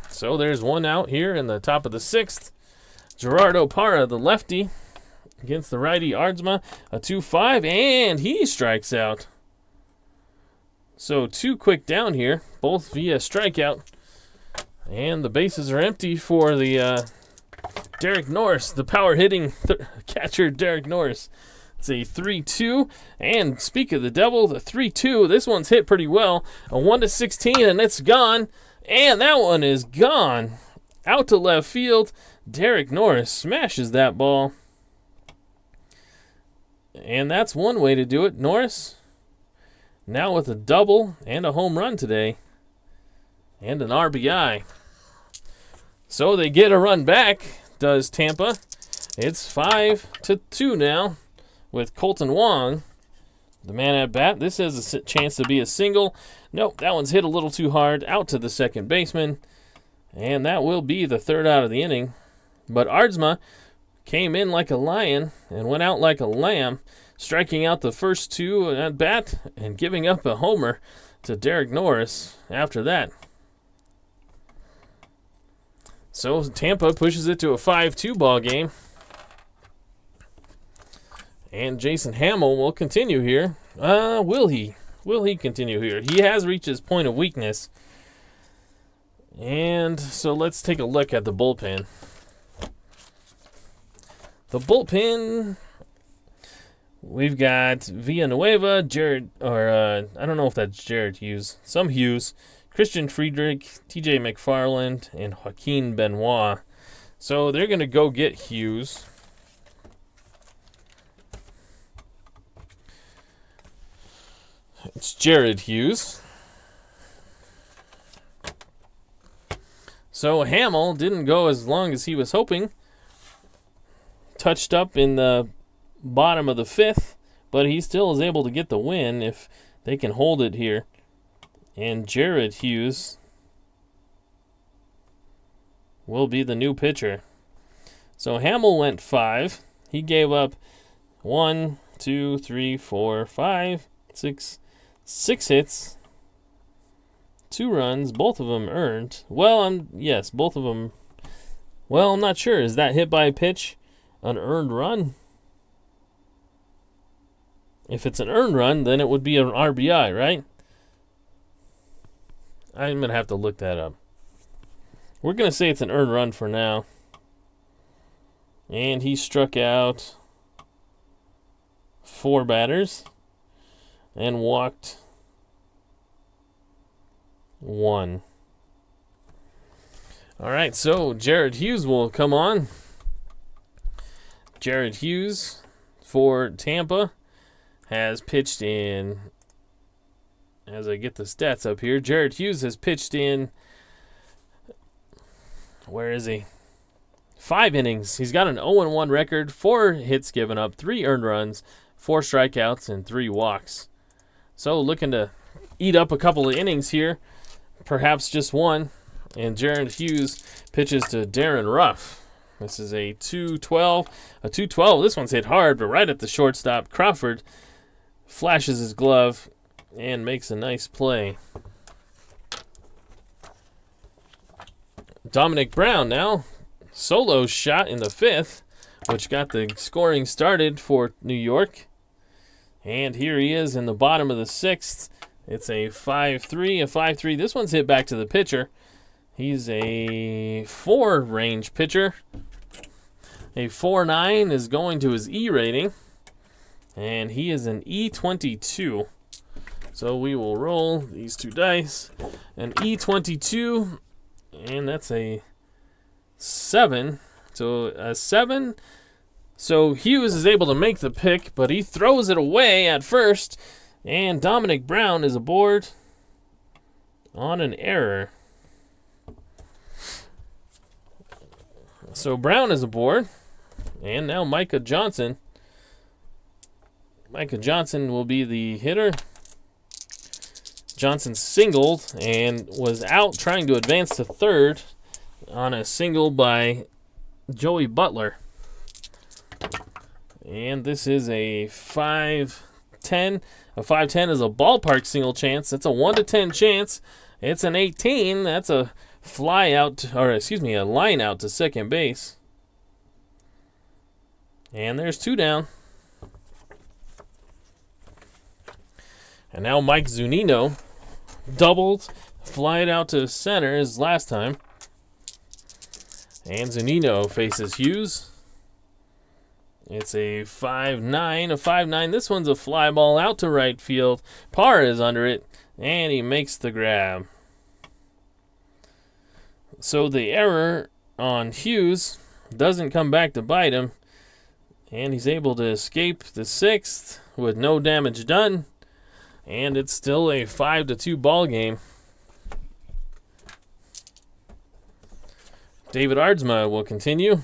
So there's 1 out here in the top of the 6th. Gerardo Parra, the lefty, against the righty Aardsma, a 2-5, and he strikes out. So 2 quick down here, both via strikeout. And the bases are empty for the Derek Norris, the power-hitting catcher Derek Norris. It's a 3-2, and speak of the devil, the 3-2, this one's hit pretty well. A 1-16, and it's gone, and that one is gone. Out to left field, Derek Norris smashes that ball. And that's one way to do it. Norris now with a double and a home run today. And an RBI. So they get a run back, does Tampa. It's 5-2 now with Colton Wong, the man at bat. This has a chance to be a single. Nope, that one's hit a little too hard. Out to the second baseman. And that will be the 3rd out of the inning. But Aardsma came in like a lion and went out like a lamb, striking out the first 2 at bat and giving up a homer to Derek Norris after that. So Tampa pushes it to a 5-2 ball game. And Jason Hamill will continue here. Will he? Will he continue here? He has reached his point of weakness. And so let's take a look at the bullpen. The bullpen, we've got Villanueva, Jared, or I don't know if that's Jared Hughes, some Hughes, Christian Friedrich, TJ McFarland, and Joaquin Benoit. So they're going to go get Hughes. It's Jared Hughes. So Hamill didn't go as long as he was hoping. Touched up in the bottom of the 5th, but he still is able to get the win if they can hold it here. And Jared Hughes will be the new pitcher. So Hamill went 5. He gave up 1, 2, 3, 4, 5, 6 hits, 2 runs, both of them earned. Well, yes, both of them. Well, I'm not sure. Is that hit by pitch an earned run? If it's an earned run, then it would be an RBI, right? I'm going to have to look that up. We're going to say it's an earned run for now. And he struck out 4 batters and walked 1. All right, so Jared Hughes will come on. Jared Hughes for Tampa has pitched in, as I get the stats up here, Jared Hughes has pitched in, where is he? 5 innings. He's got an 0-1 record, 4 hits given up, 3 earned runs, 4 strikeouts, and 3 walks. So looking to eat up a couple of innings here, perhaps just one. And Jared Hughes pitches to Darren Ruff. This is a 2-12. A 2-12. This one's hit hard, but right at the shortstop. Crawford flashes his glove and makes a nice play. Dominic Brown now. Solo shot in the 5th, which got the scoring started for New York. And here he is in the bottom of the 6th. It's a 5-3, a 5-3. This one's hit back to the pitcher. He's a 4-range pitcher. A 4.9 is going to his E rating. And he is an E22. So we will roll these 2 dice. An E22, and that's a 7. So a 7. So Hughes is able to make the pick, but he throws it away at first. And Dominic Brown is aboard on an error. So Brown is aboard. And now Micah Johnson. Micah Johnson will be the hitter. Johnson singled and was out trying to advance to 3rd on a single by Joey Butler. And this is a 5-10. A 5-10 is a ballpark single chance. That's a 1-10 chance. It's an 18. That's a fly out, or excuse me, a line out to second base. And there's 2 down. And now Mike Zunino doubled, fly it out to center as last time. And Zunino faces Hughes. It's a 5-9, a 5-9. This one's a fly ball out to right field. Parr is under it, and he makes the grab. So the error on Hughes doesn't come back to bite him, and he's able to escape the 6th with no damage done, and it's still a 5-2 ball game. David Aardsma will continue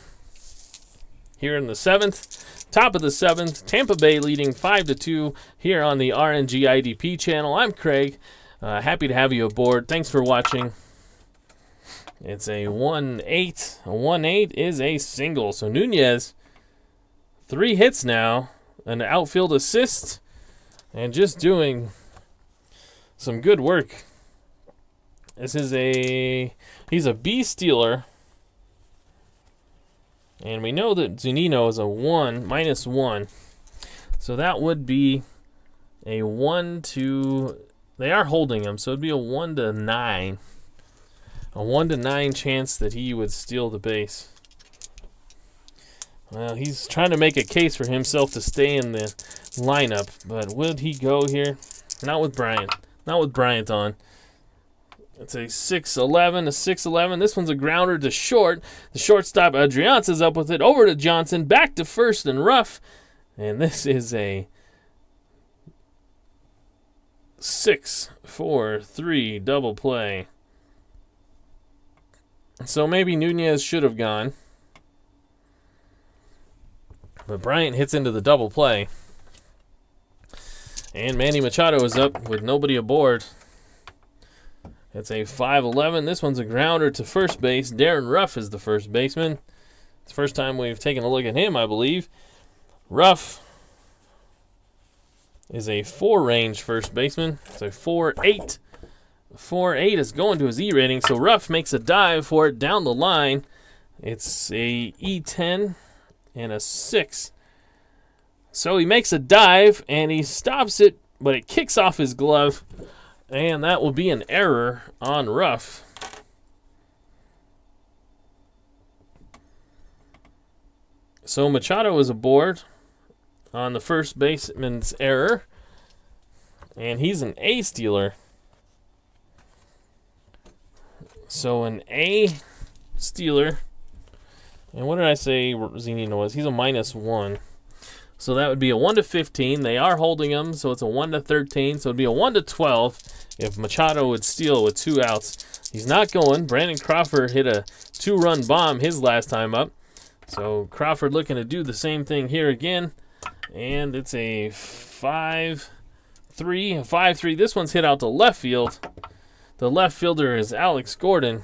here in the 7th. Top of the 7th, Tampa Bay leading 5-2 here on the RNGIDP channel. I'm Craig. Happy to have you aboard. Thanks for watching. It's a 1-8. A 1-8 is a single. So Nunez, 3 hits now, an outfield assist, and just doing some good work. This is he's a B stealer. And we know that Zunino is a -1. So that would be a 1 to, they are holding him, so it'd be a 1-9. A 1 to 9 chance that he would steal the base. Well, he's trying to make a case for himself to stay in the lineup, but would he go here? Not with Bryant. Not with Bryant on. It's a 6-11, a 6-11. This one's a grounder to short. The shortstop, Adrianza's up with it. Over to Johnson. Back to first and rough. And this is a 6-4-3 double play. So maybe Nunez should have gone. But Bryant hits into the double play. And Manny Machado is up with nobody aboard. It's a 5-11. This one's a grounder to first base. Darren Ruff is the first baseman. It's the first time we've taken a look at him, I believe. Ruff is a 4-range first baseman. It's a 4-8. 4-8 is going to his E rating, so Ruff makes a dive for it down the line. It's a E10 and a 6. So he makes a dive, and he stops it, but it kicks off his glove, and that will be an error on Ruff. So Machado is aboard on the first baseman's error, and he's an A stealer. So an A stealer, and what did I say Zunino was? He's a -1. So that would be a 1 to 15. They are holding him, so it's a 1 to 13. So it'd be a 1 to 12 if Machado would steal with 2 outs. He's not going. Brandon Crawford hit a 2-run bomb his last time up. So Crawford looking to do the same thing here again. And it's a 5-3. A 5-3. This one's hit out to left field. The left fielder is Alex Gordon.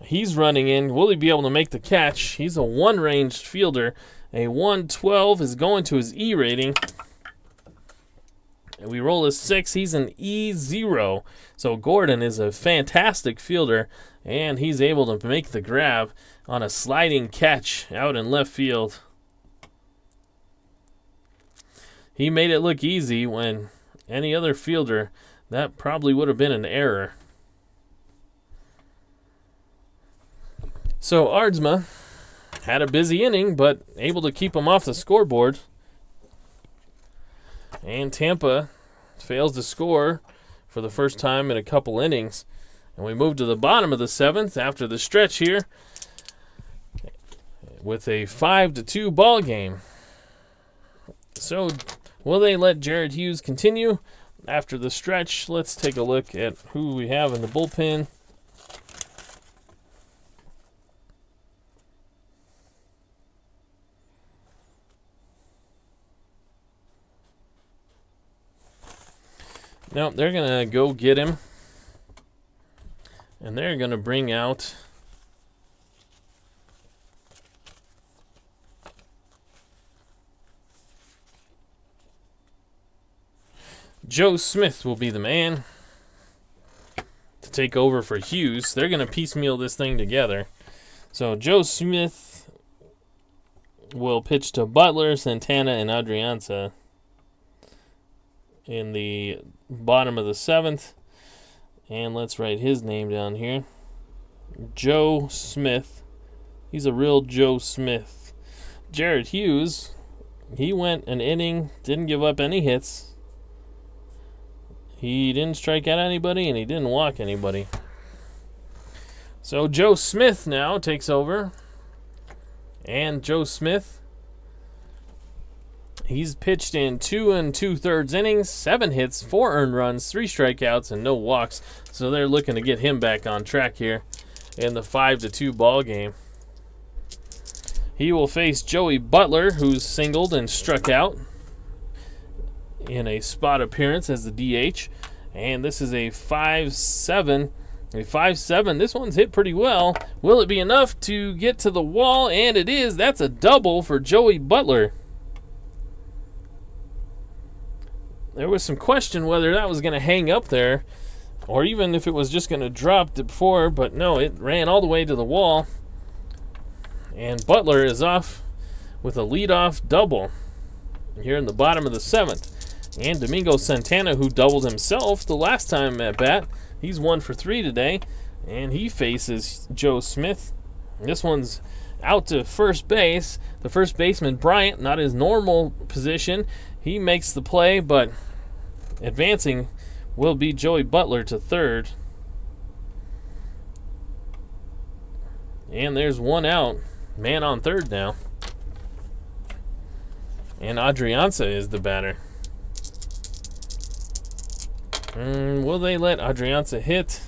He's running in. Will he be able to make the catch? He's a 1-ranged fielder. A 112 is going to his E rating. And we roll a 6. He's an E0. So Gordon is a fantastic fielder, and he's able to make the grab on a sliding catch out in left field. He made it look easy when any other fielder, that probably would have been an error. So Aardsma had a busy inning, but able to keep him off the scoreboard. And Tampa fails to score for the first time in a couple innings. And we move to the bottom of the 7th after the stretch here with a 5-2 ball game. So will they let Jared Hughes continue after the stretch? Let's take a look at who we have in the bullpen. No, they're going to go get him. And they're going to bring out Joe Smith will be the man to take over for Hughes. They're going to piecemeal this thing together. So Joe Smith will pitch to Butler, Santana, and Adrianza in the bottom of the 7th. And let's write his name down here. Joe Smith. He's a real Joe Smith. Jared Hughes, he went an inning, didn't give up any hits. He didn't strike out anybody, and he didn't walk anybody. So Joe Smith now takes over. And Joe Smith, he's pitched in 2 2/3 innings, 7 hits, 4 earned runs, 3 strikeouts, and no walks. So they're looking to get him back on track here in the 5-2 ball game. He will face Joey Butler, who's singled and struck out in a spot appearance as the DH. And this is a 5-7. A 5-7. This one's hit pretty well. Will it be enough to get to the wall? And it is. That's a double for Joey Butler. There was some question whether that was going to hang up there or even if it was just going to drop before, but no, it ran all the way to the wall. And Butler is off with a leadoff double here in the bottom of the 7th. And Domingo Santana, who doubled himself the last time at bat, He's 1 for 3 today, and he faces Joe Smith. This one's out to first base. The first baseman, Bryant, not his normal position. He makes the play, but advancing will be Joey Butler to third. And there's one out. Man on third now. And Adrianza is the batter. Will they let Adrianza hit?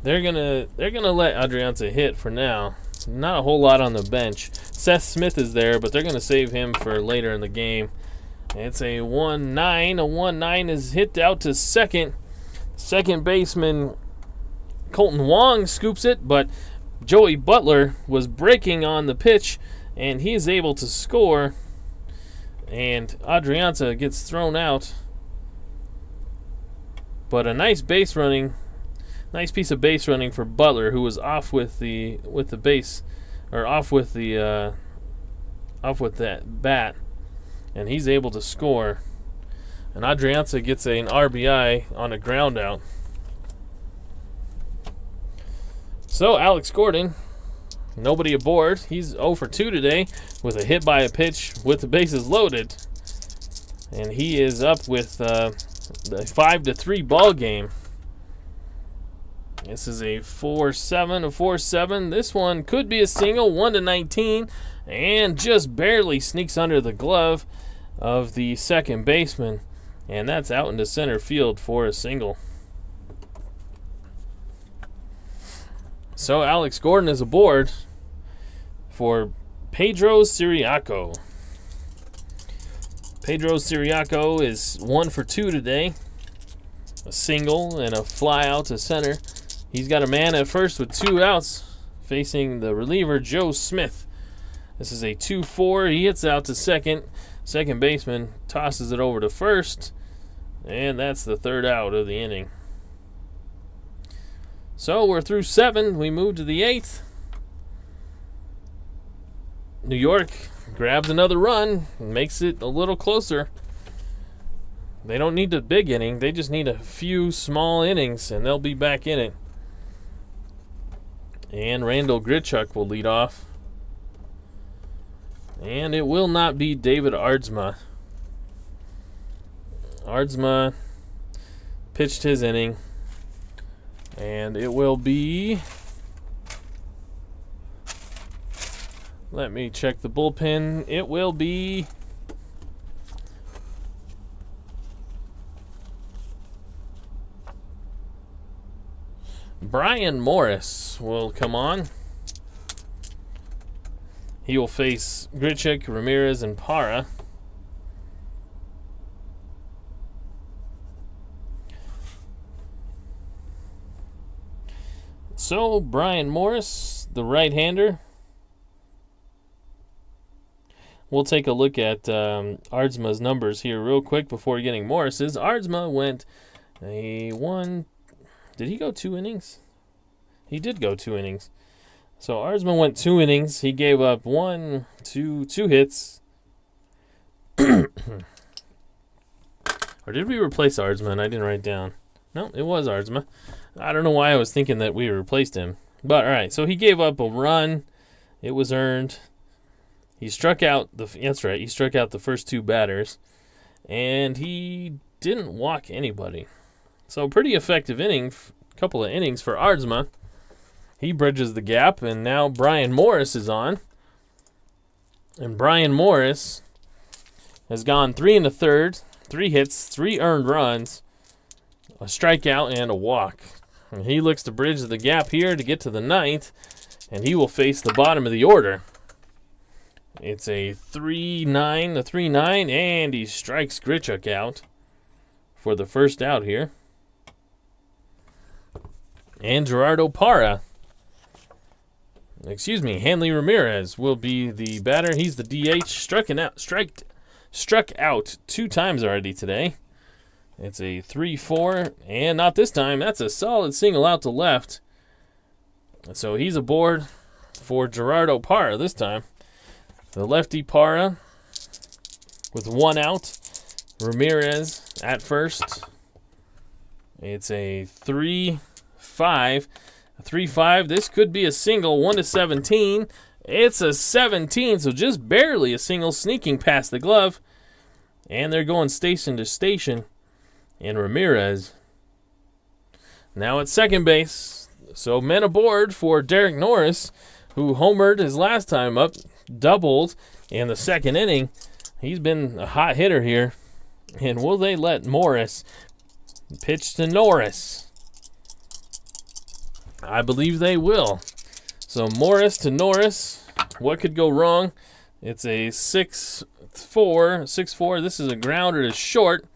They're gonna let Adrianza hit for now. Not a whole lot on the bench. Seth Smith is there, but they're gonna save him for later in the game. It's a 1-9. A 1-9 is hit out to second. Second baseman Colton Wong scoops it, but Joey Butler was breaking on the pitch, and he is able to score. And Adrianza gets thrown out. But a nice base running. Nice piece of base running for Butler, who was off with the base, or off with that bat, and he's able to score. And Adrianza gets an RBI on a ground out. So Alex Gordon, nobody aboard. He's 0 for 2 today with a hit by a pitch with the bases loaded, and he is up with the 5-3 ball game. This is a 4-7, a 4-7. This one could be a single, 1-19, and just barely sneaks under the glove of the second baseman, and that's out into center field for a single. So Alex Gordon is aboard for Pedro Siriaco. Pedro Siriaco is 1 for 2 today. A single and a fly out to center. He's got a man at first with 2 outs facing the reliever Joe Smith. This is a 2-4. He hits out to second. Second baseman tosses it over to first, and that's the 3rd out of the inning. So we're through 7. We move to the 8th. New York grabs another run and makes it a little closer. They don't need a big inning. They just need a few small innings, and they'll be back in it. And Randall Grichuk will lead off. And it will not be David Aardsma. Aardsma pitched his inning. And it will be... Let me check the bullpen. It will be... Brian Morris will come on. He will face Grichuk, Ramirez, and Parra. So, Brian Morris, the right-hander. We'll take a look at Aardsma's numbers here real quick before getting Morris's. Aardsma went a 1... Did he go 2 innings? He did go 2 innings. So Aardsma went 2 innings. He gave up 2 hits. Or did we replace Aardsma? I didn't write down. No, it was Aardsma. I don't know why I was thinking that we replaced him. But all right, so he gave up a run. It was earned. He struck out that's right. He struck out the first 2 batters, and he didn't walk anybody. So pretty effective inning, couple of innings for Aardsma. He bridges the gap, and now Brian Morris is on. And Brian Morris has gone 3 1/3, 3 hits, 3 earned runs, a strikeout, and a walk. And he looks to bridge the gap here to get to the 9th, and he will face the bottom of the order. It's a 3-9, a 3-9, and he strikes Grichuk out for the first out here. And Gerardo Parra, Hanley Ramirez will be the batter. He's the DH, struck out 2 times already today. It's a 3-4, and not this time. That's a solid single out to left. So he's aboard for Gerardo Parra this time. The lefty Parra with 1 out. Ramirez at first. It's a 3-5. A 3-5. This could be a single. 1-17. It's a 17, so just barely a single, sneaking past the glove. And they're going station to station. And Ramirez now at second base. So men aboard for Derek Norris, who homered his last time up, doubled in the second inning. He's been a hot hitter here. And will they let Morris pitch to Norris? I believe they will. So Morris to Norris. What could go wrong? It's a 6-4. This is a grounder to short.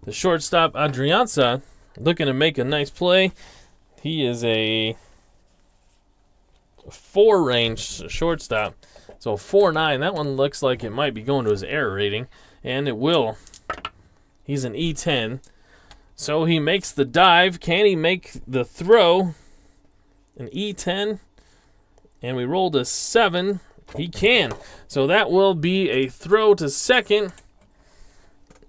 The shortstop Adrianza looking to make a nice play. He is a 4-range shortstop. So 4.9. That one looks like it might be going to his error rating. And it will. He's an E10. So he makes the dive. Can he make the throw? An E10. And we rolled a 7. He can. So that will be a throw to second.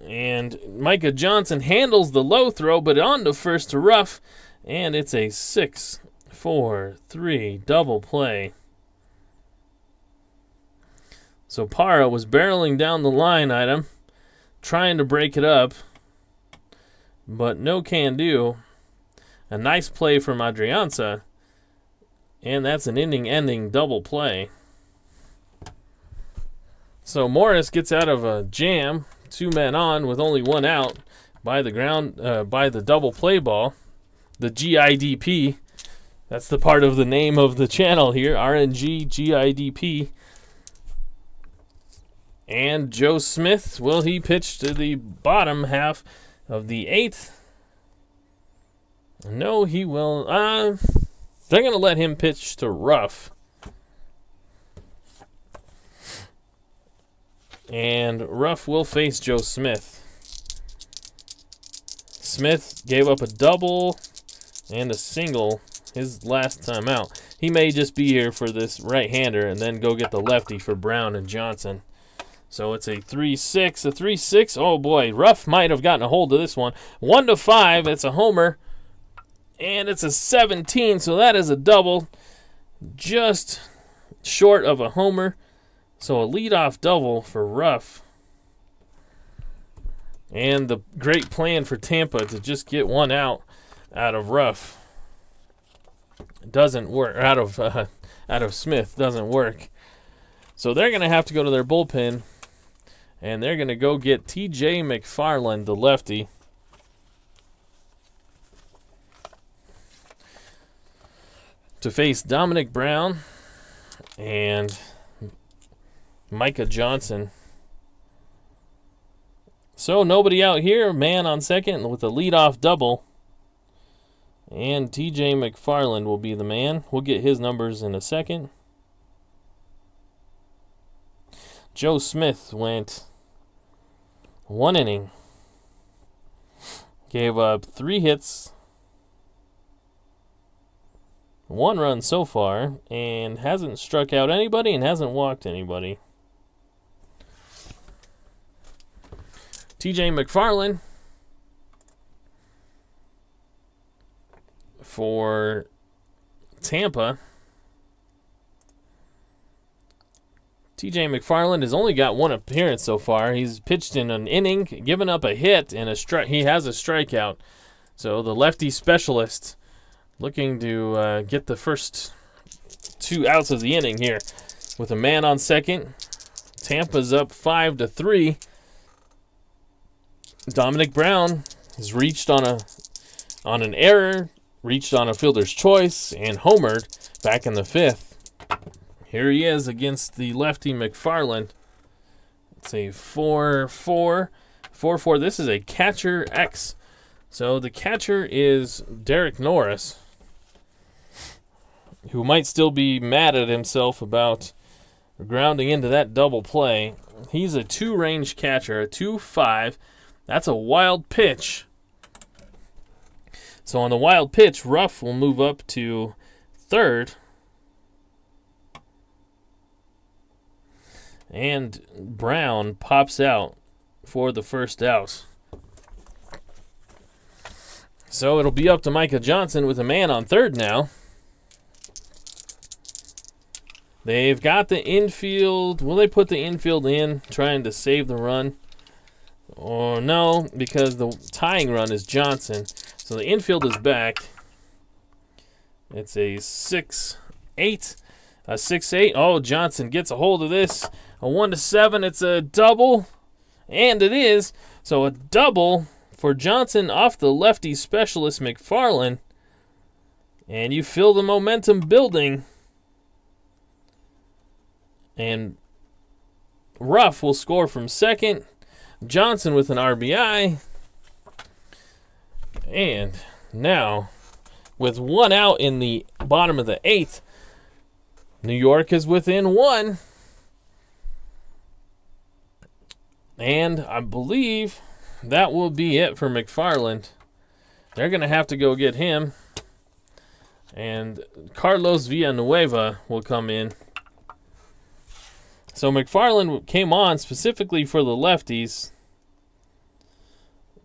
And Micah Johnson handles the low throw, but on to first to Ruff. And it's a 6-4-3 double play. So Parra was barreling down the line item, trying to break it up, but no can do. A nice play from Adrianza, and that's an inning-ending double play. So Morris gets out of a jam, 2 men on with only 1 out by the double play ball, the GIDP. That's the part of the name of the channel here, RNGIDP. And Joe Smith, will he pitch to the bottom half of the 8th? No, he will. They're going to let him pitch to Ruff. And Ruff will face Joe Smith. Smith gave up a double and a single his last time out. He may just be here for this right-hander and then go get the lefty for Brown and Johnson. So it's a 3-6, a 3-6. Oh boy, Ruff might have gotten a hold of this one. 1-5, it's a homer. And it's a 17, so that is a double. Just short of a homer. So a leadoff double for Ruff. And the great plan for Tampa to just get 1 out of Ruff doesn't work. Out of Smith doesn't work. So they're going to have to go to their bullpen. And they're going to go get TJ McFarland, the lefty. To face Dominic Brown and Micah Johnson. So nobody out here. Man on second with a leadoff double. And TJ McFarland will be the man. We'll get his numbers in a second. Joe Smith went 1 inning. Gave up 3 hits. 1 run so far. And hasn't struck out anybody and hasn't walked anybody. TJ McFarland for Tampa. TJ McFarland has only got 1 appearance so far. He's pitched in an inning, given up a hit, and he has a strikeout. So the lefty specialist looking to get the first 2 outs of the inning here with a man on second. Tampa's up 5-3. Dominic Brown has reached on an error, reached on a fielder's choice, and homered back in the 5th. Here he is against the lefty McFarland. It's a 4-4. 4-4. This is a catcher X. So the catcher is Derek Norris, who might still be mad at himself about grounding into that double play. He's a 2-range catcher, a 2-5. That's a wild pitch. So on the wild pitch, Ruff will move up to 3rd. And Brown pops out for the first out. So it'll be up to Micah Johnson with a man on third now. They've got the infield. Will they put the infield in, trying to save the run? Or no, because the tying run is Johnson. So the infield is back. It's a 6-8. A 6-8. Oh, Johnson gets a hold of this. A 1-7. It's a double. And it is. So a double for Johnson off the lefty specialist McFarland. And you feel the momentum building. And Ruff will score from second. Johnson with an RBI. And now, with one out in the bottom of the 8th, New York is within 1. And I believe that will be it for McFarland. They're going to have to go get him. And Carlos Villanueva will come in. So McFarland came on specifically for the lefties.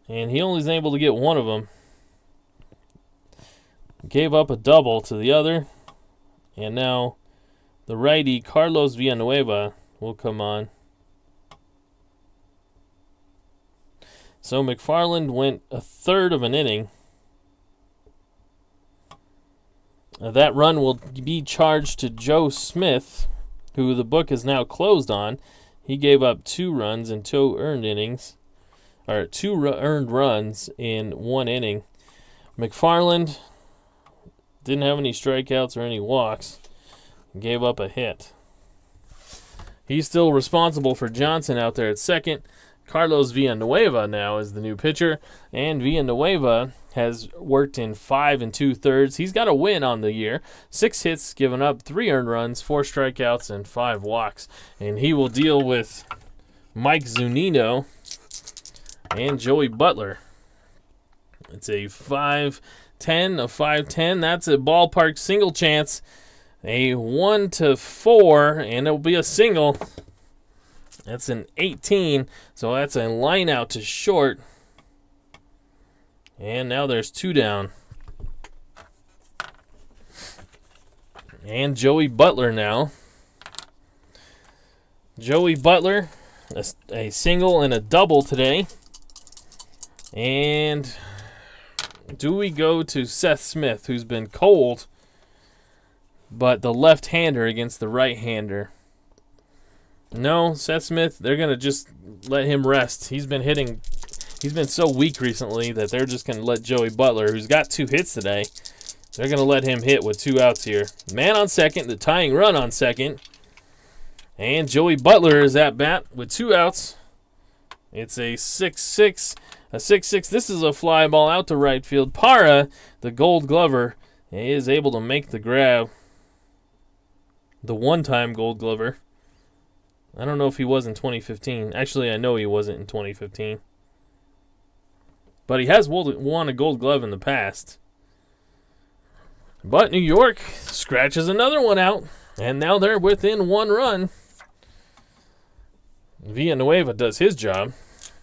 And he only was able to get one of them. Gave up a double to the other. And now the righty Carlos Villanueva will come on. So McFarland went a third of an inning. That run will be charged to Joe Smith, who the book is now closed on. He gave up 2 runs in 2 earned innings, or 2 earned runs in 1 inning. McFarland didn't have any strikeouts or any walks. Gave up a hit. He's still responsible for Johnson out there at second. Carlos Villanueva now is the new pitcher, and Villanueva has worked in 5 2/3. He's got a win on the year. 6 hits, given up 3 earned runs, 4 strikeouts, and 5 walks. And he will deal with Mike Zunino and Joey Butler. It's a 5-10, a 5-10. That's a ballpark single chance. A 1-4, and it'll be a single. That's an 18, so that's a line out to short. And now there's 2 down. And Joey Butler now. Joey Butler, a single and a double today. And do we go to Seth Smith, who's been cold, but the left-hander against the right-hander? No, Seth Smith, they're going to just let him rest. He's been so weak recently that they're just going to let Joey Butler, who's got 2 hits today, they're going to let him hit with 2 outs here. Man on second, the tying run on second. And Joey Butler is at bat with 2 outs. It's a 6-6. A 6-6. This is a fly ball out to right field. Parra, the Gold Glover, is able to make the grab. The one-time Gold Glover. I don't know if he was in 2015. Actually, I know he wasn't in 2015. But he has won a Gold Glove in the past. But New York scratches another one out. And now they're within 1 run. Villanueva does his job.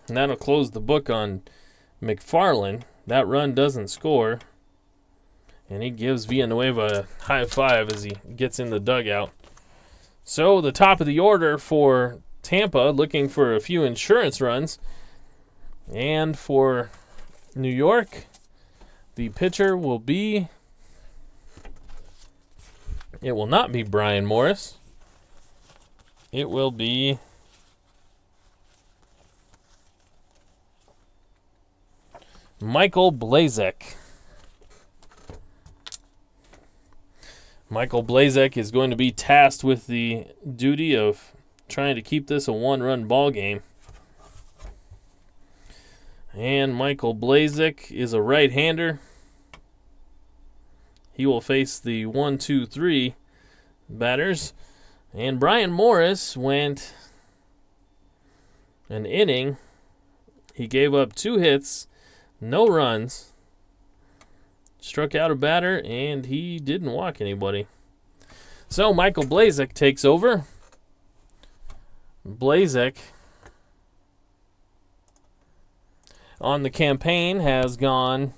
And that'll close the book on McFarland. That run doesn't score. And he gives Villanueva a high five as he gets in the dugout. So the top of the order for Tampa, looking for a few insurance runs. And for New York, the pitcher will be... It will not be Brian Morris. It will be... Michael Blazek. Michael Blazek is going to be tasked with the duty of trying to keep this a 1-run ball game. And Michael Blazek is a right-hander. He will face the 1, 2, 3 batters. And Brian Morris went an inning. He gave up 2 hits, no runs. Struck out a batter, and he didn't walk anybody. So Michael Blazek takes over. Blazek on the campaign has gone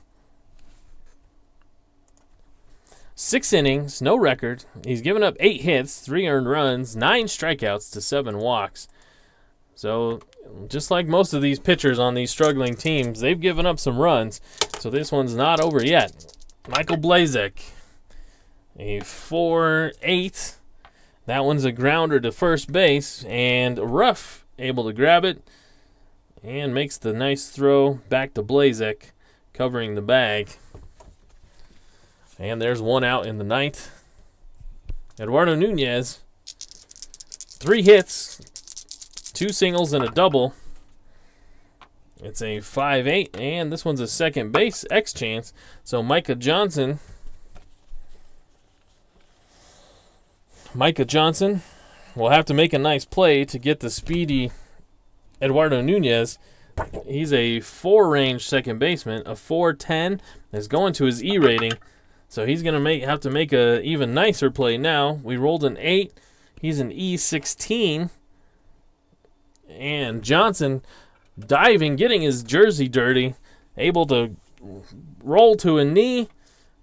6 innings, no record. He's given up 8 hits, 3 earned runs, 9 strikeouts to 7 walks. So just like most of these pitchers on these struggling teams, they've given up some runs. So this one's not over yet. Michael Blazek, a 4-8. That one's a grounder to first base, and Ruff able to grab it and makes the nice throw back to Blazek, covering the bag. And there's 1 out in the 9th. Eduardo Nunez, 3 hits, 2 singles and a double. It's a 5-8, and this one's a second base X chance. So Micah Johnson will have to make a nice play to get the speedy Eduardo Nunez. He's a 4-range second baseman. A 4.10 is going to his E rating. So he's going to have to make a even nicer play now. We rolled an 8. He's an E16. And Johnson diving, getting his jersey dirty, able to roll to a knee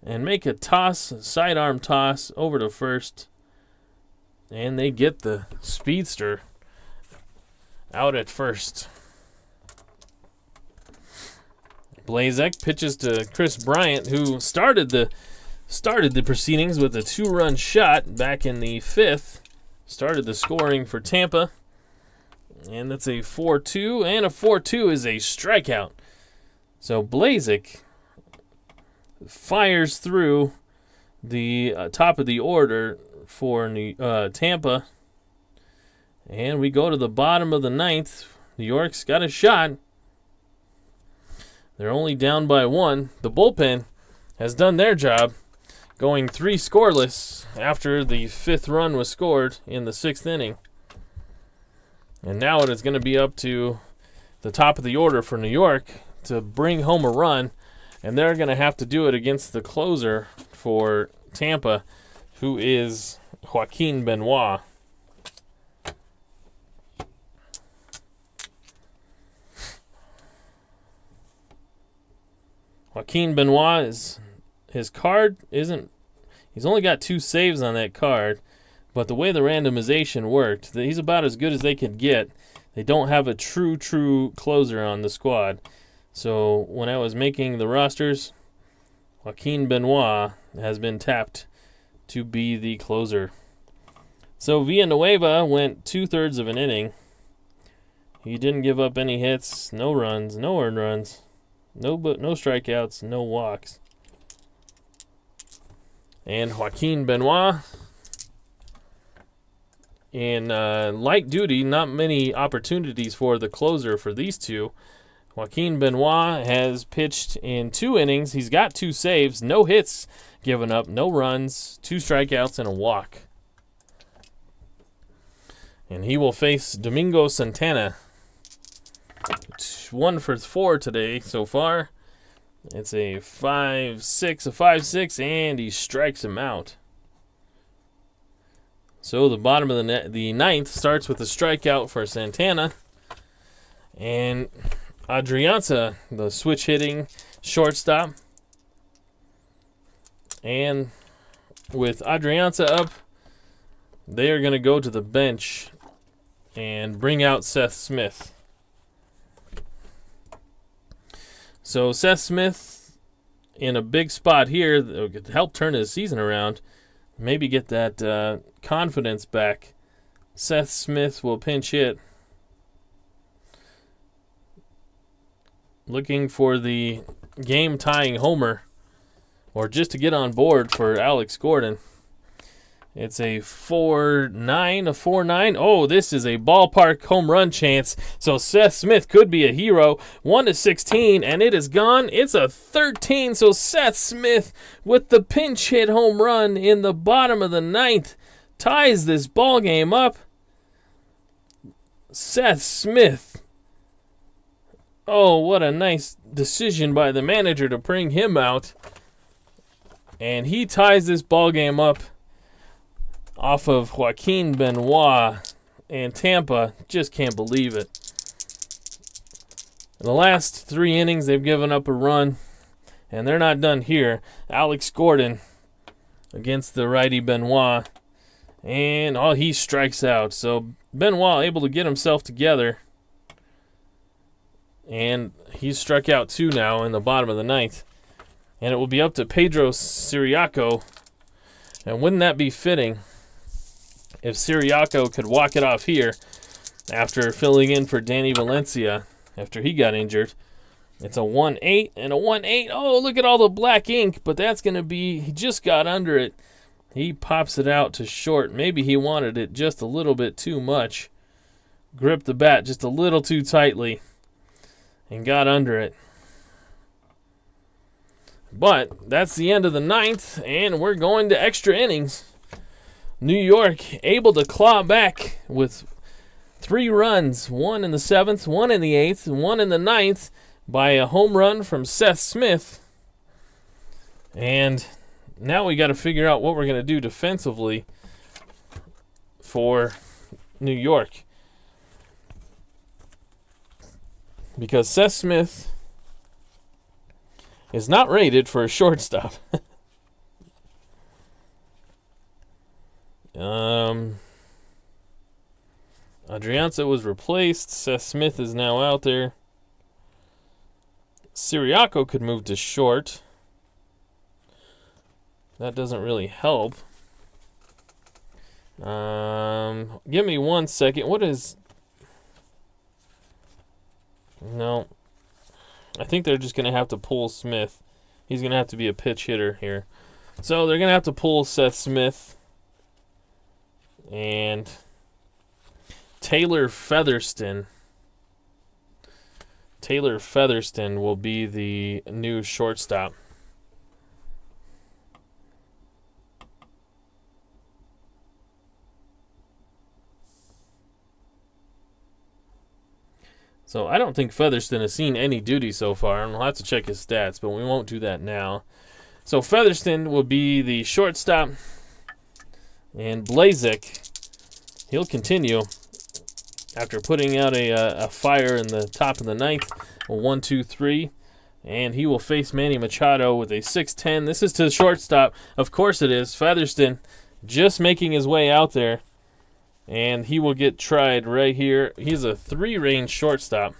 and make a toss, a sidearm toss over to first. And they get the speedster out at first. Blazek pitches to Chris Bryant, who started the proceedings with a 2-run shot back in the 5th. Started the scoring for Tampa. And that's a 4-2, and a 4-2 is a strikeout. So Blazek fires through the top of the order for Tampa. And we go to the bottom of the 9th. New York's got a shot. They're only down by 1. The bullpen has done their job, going 3 scoreless after the 5th run was scored in the 6th inning. And now it is going to be up to the top of the order for New York to bring home a run. And they're going to have to do it against the closer for Tampa, who is Joaquin Benoit. Joaquin Benoit is, his card isn't, he's only got 2 saves on that card, but the way the randomization worked, he's about as good as they could get. They don't have a true closer on the squad. So when I was making the rosters, Joaquin Benoit has been tapped to be the closer. So Villanueva went 2/3 of an inning. He didn't give up any hits, no runs, no earned runs. No strikeouts, no walks. And Joaquin Benoit, in light duty, not many opportunities for the closer for these two. Joaquin Benoit has pitched in 2 innings. He's got 2 saves, no hits given up, no runs, 2 strikeouts, and a walk. And he will face Domingo Santana. 1 for 4 today so far. It's a 5-6, and he strikes him out. So the bottom of the 9th starts with a strikeout for Santana. And Adrianza, the switch hitting shortstop. And with Adrianza up, they are going to go to the bench and bring out Seth Smith. So Seth Smith in a big spot here that could help turn his season around, maybe get that confidence back. Seth Smith will pinch hit, looking for the game-tying homer, or just to get on board for Alex Gordon. It's a 4-9. Oh, this is a ballpark home run chance. So Seth Smith could be a hero. 1-16, and it is gone. It's a 13. So Seth Smith with the pinch hit home run in the bottom of the 9th ties this ball game up. Seth Smith. Oh, what a nice decision by the manager to bring him out. And he ties this ball game up off of Joaquin Benoit and Tampa just can't believe it. In the last 3 innings, they've given up a run, and they're not done here. Alex Gordon against the righty Benoit, and he strikes out. So Benoit able to get himself together, and he's struck out 2 now in the bottom of the 9th. And it will be up to Pedro Siriaco. And wouldn't that be fitting if Siriaco could walk it off here after filling in for Danny Valencia after he got injured? It's a 1-8 and a 1-8. Oh, look at all the black ink, but that's going to be, he just got under it. He pops it out to short. Maybe he wanted it just a little bit too much. Gripped the bat just a little too tightly and got under it. But that's the end of the 9th, and we're going to extra innings. New York able to claw back with 3 runs, 1 in the 7th, 1 in the 8th, and 1 in the 9th by a home run from Seth Smith. And now we got to figure out what we're going to do defensively for New York. Because Seth Smith is not rated for a shortstop. Adrianza was replaced. Seth Smith is now out there. Siriaco could move to short. That doesn't really help. Give me 1 second. What is... No. I think they're just going to have to pull Smith. He's going to have to be a pitch hitter here. So they're going to have to pull Seth Smith. And Taylor Featherston. Taylor Featherston will be the new shortstop. So I don't think Featherston has seen any duty so far, and we'll have to check his stats, but we won't do that now. So Featherston will be the shortstop, and Blazek, he'll continue after putting out a fire in the top of the 9th, a 1-2-3, and he will face Manny Machado with a 6-10. This is to the shortstop. Of course it is. Featherston just making his way out there. And he will get tried right here. He's a 3-range shortstop.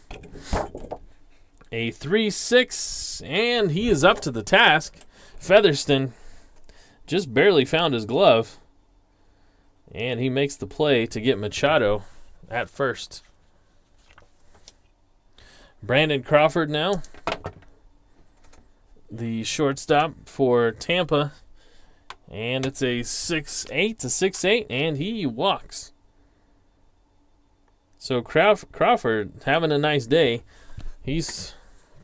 A 3-6, and he is up to the task. Featherston just barely found his glove. And he makes the play to get Machado at first. Brandon Crawford now, the shortstop for Tampa. And it's a 6-8 to 6-8, and he walks. So Crawford having a nice day. He's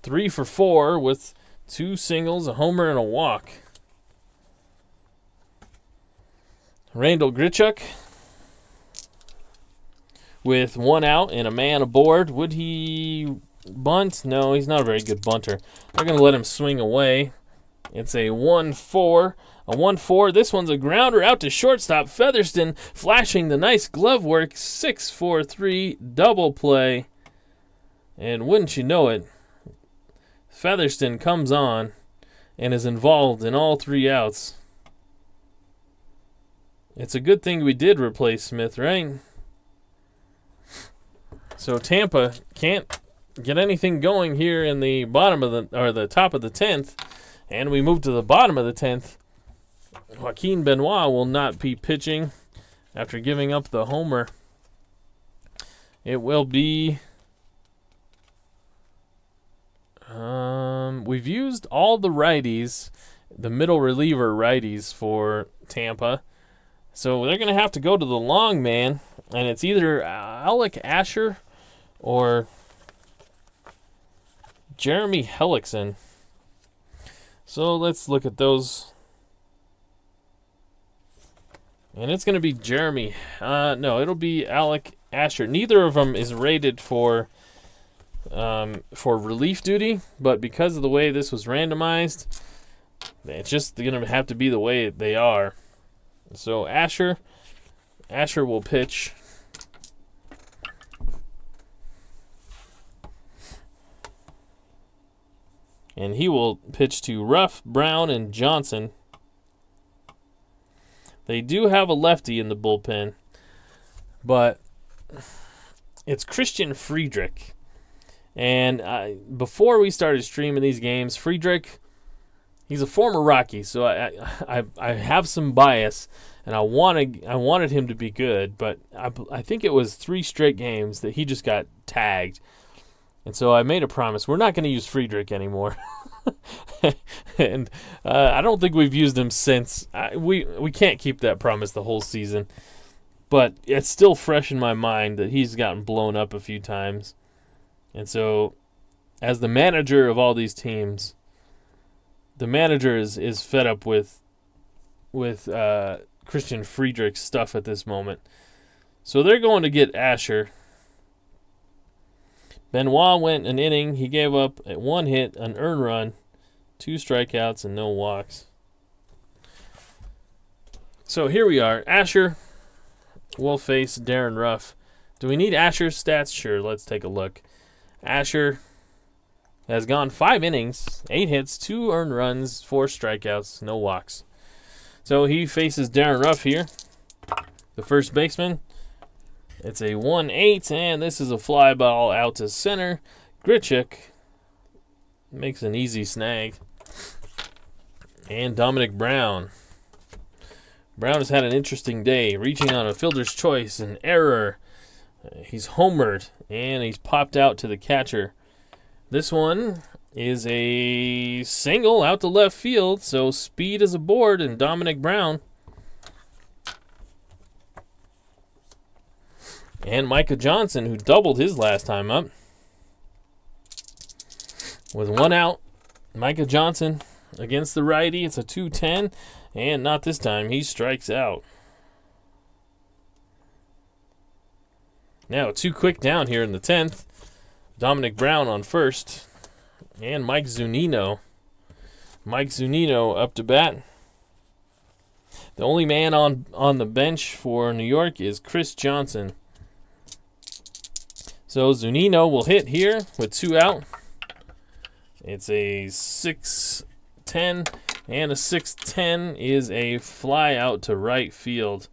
3 for 4 with 2 singles, a homer, and a walk. Randall Grichuk with 1 out and a man aboard. Would he bunt? No, he's not a very good bunter. They're going to let him swing away. It's a 1-4. A 1-4. This one's a grounder out to shortstop. Featherston flashing the nice glove work. 6-4-3 double play. And wouldn't you know it, Featherston comes on and is involved in all 3 outs. It's a good thing we did replace Smith, right? So Tampa can't get anything going here in the bottom of the top of the 10th, and we move to the bottom of the 10th. Joaquin Benoit will not be pitching after giving up the homer. It will be... we've used all the righties, the middle reliever righties for Tampa. So they're going to have to go to the long man, and it's either Alec Asher or Jeremy Hellickson. So let's look at those. And it's going to be Jeremy. No, it'll be Alec Asher. Neither of them is rated for relief duty, but because of the way this was randomized, it's just going to have to be the way they are. So Asher will pitch. And he will pitch to Ruff, Brown, and Johnson. They do have a lefty in the bullpen, but it's Christian Friedrich. And before we started streaming these games, Friedrich, he's a former Rocky, so I have some bias, and I wanted him to be good, but I think it was 3 straight games that he just got tagged. And so I made a promise. We're not going to use Friedrich anymore. And I don't think we've used him since. We can't keep that promise the whole season. But it's still fresh in my mind that he's gotten blown up a few times. And so, as the manager of all these teams, the manager is fed up with Christian Friedrich's stuff at this moment. So they're going to get Asher. Benoit went an inning. He gave up 1 hit, an earned run, 2 strikeouts, and no walks. So here we are. Asher will face Darren Ruff. Do we need Asher's stats? Sure, let's take a look. Asher has gone 5 innings, 8 hits, 2 earned runs, 4 strikeouts, no walks. So he faces Darren Ruff here, the first baseman. It's a 1-8, and this is a fly ball out to center. Grichuk makes an easy snag. And Dominic Brown. Brown has had an interesting day, reaching on a fielder's choice, an error. He's homered, and he's popped out to the catcher. This one is a single out to left field, so speed is aboard, and Dominic Brown. And Micah Johnson, who doubled his last time up. With 1 out, Micah Johnson against the righty. It's a 2-10, and not this time. He strikes out. Now, 2 quick down here in the 10th. Dominic Brown on first, and Mike Zunino. Mike Zunino up to bat. The only man on the bench for New York is Chris Johnson. So Zunino will hit here with 2 out. It's a 6-10, and a 6-10 is a fly out to right field.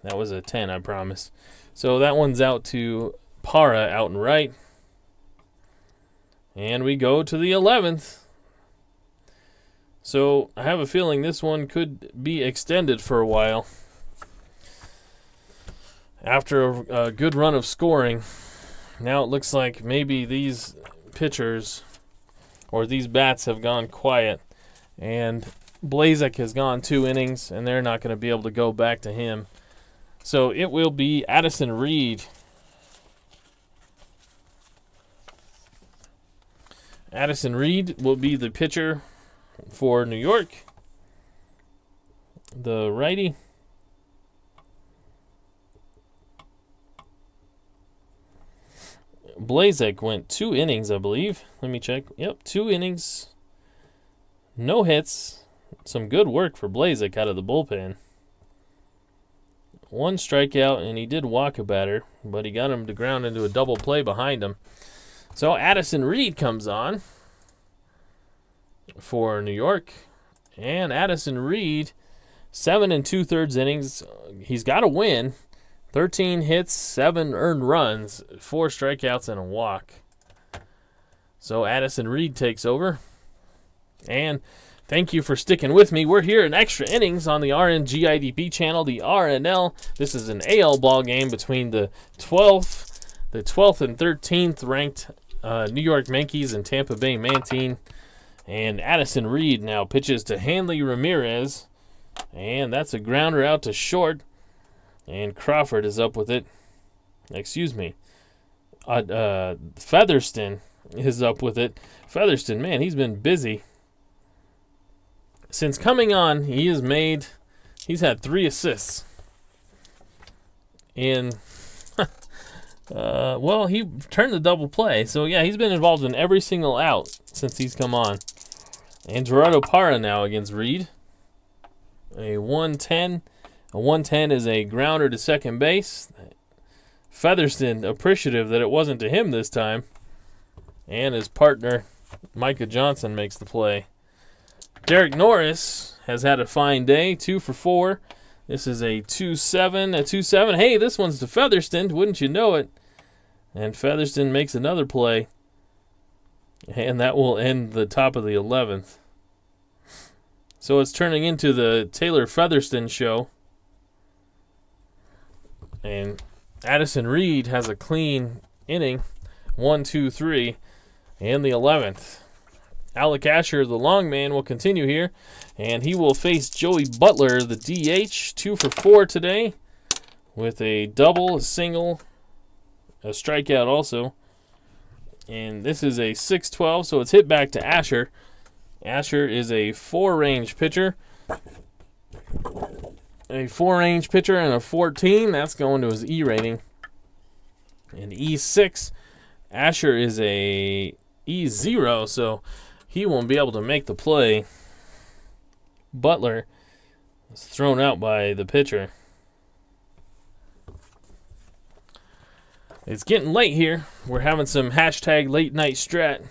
That was a 10, I promise. So that one's out to Para out and right. And we go to the 11th. So I have a feeling this one could be extended for a while. After a good run of scoring, now it looks like maybe these pitchers or these bats have gone quiet, and Blazek has gone 2 innings, and they're not going to be able to go back to him. So it will be Addison Reed. Addison Reed will be the pitcher for New York, the righty. Blazek went 2 innings, I believe. Let me check. Yep, 2 innings. No hits. Some good work for Blazek out of the bullpen. 1 strikeout, and he did walk a batter, but he got him to ground into a double play behind him. So Addison Reed comes on for New York. And Addison Reed, 7 2/3 innings. He's got a win. 13 hits, 7 earned runs, 4 strikeouts, and a walk. So Addison Reed takes over. And thank you for sticking with me. We're here in extra innings on the RNGIDP channel, the RNL. This is an AL ball game between the 12th and 13th ranked New York Yankees and Tampa Bay Mantine. And Addison Reed now pitches to Hanley Ramirez. And that's a grounder out to short. And Crawford is up with it. Excuse me. Featherston is up with it. Featherston, man, he's been busy. Since coming on, he's had 3 assists. And, well, he turned the double play. So, yeah, he's been involved in every single out since he's come on. And Gerardo Parra now against Reed. A 1-10. A 1-10 is a grounder to second base. Featherston appreciative that it wasn't to him this time. And his partner Micah Johnson makes the play. Derek Norris has had a fine day, 2 for 4. This is a 2-7, a 2-7. Hey, this one's to Featherston, wouldn't you know it? And Featherston makes another play. And that will end the top of the 11th. So it's turning into the Taylor Featherston show. And Addison Reed has a clean inning. 1, 2, 3. And the 11th. Alec Asher, the long man, will continue here. And he will face Joey Butler, the DH. 2 for 4 today. With a double, a single, a strikeout also. And this is a 6-12, so it's hit back to Asher. Asher is a 4-range pitcher. A 4-range pitcher and a 14. That's going to his E rating. And E6. Asher is a E0, so he won't be able to make the play. Butler is thrown out by the pitcher. It's getting late here. We're having some hashtag late night strat.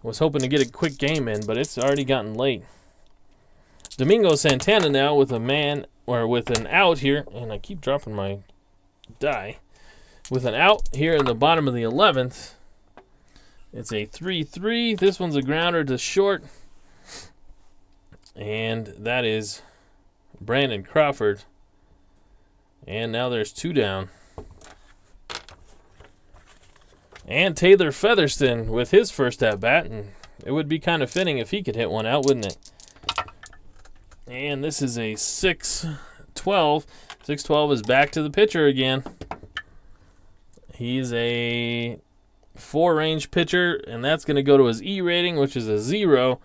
Was hoping to get a quick game in, but it's already gotten late. Domingo Santana now with a man, or with an out here, and I keep dropping my die. With an out here in the bottom of the 11th. It's a 3-3. This one's a grounder to short. And that is Brandon Crawford. And now there's 2 down. And Taylor Featherston with his first at-bat. And it would be kind of fitting if he could hit one out, wouldn't it? And this is a 6-12. 6-12 is back to the pitcher again. He's a 4-range pitcher, and that's going to go to his E rating, which is a 0.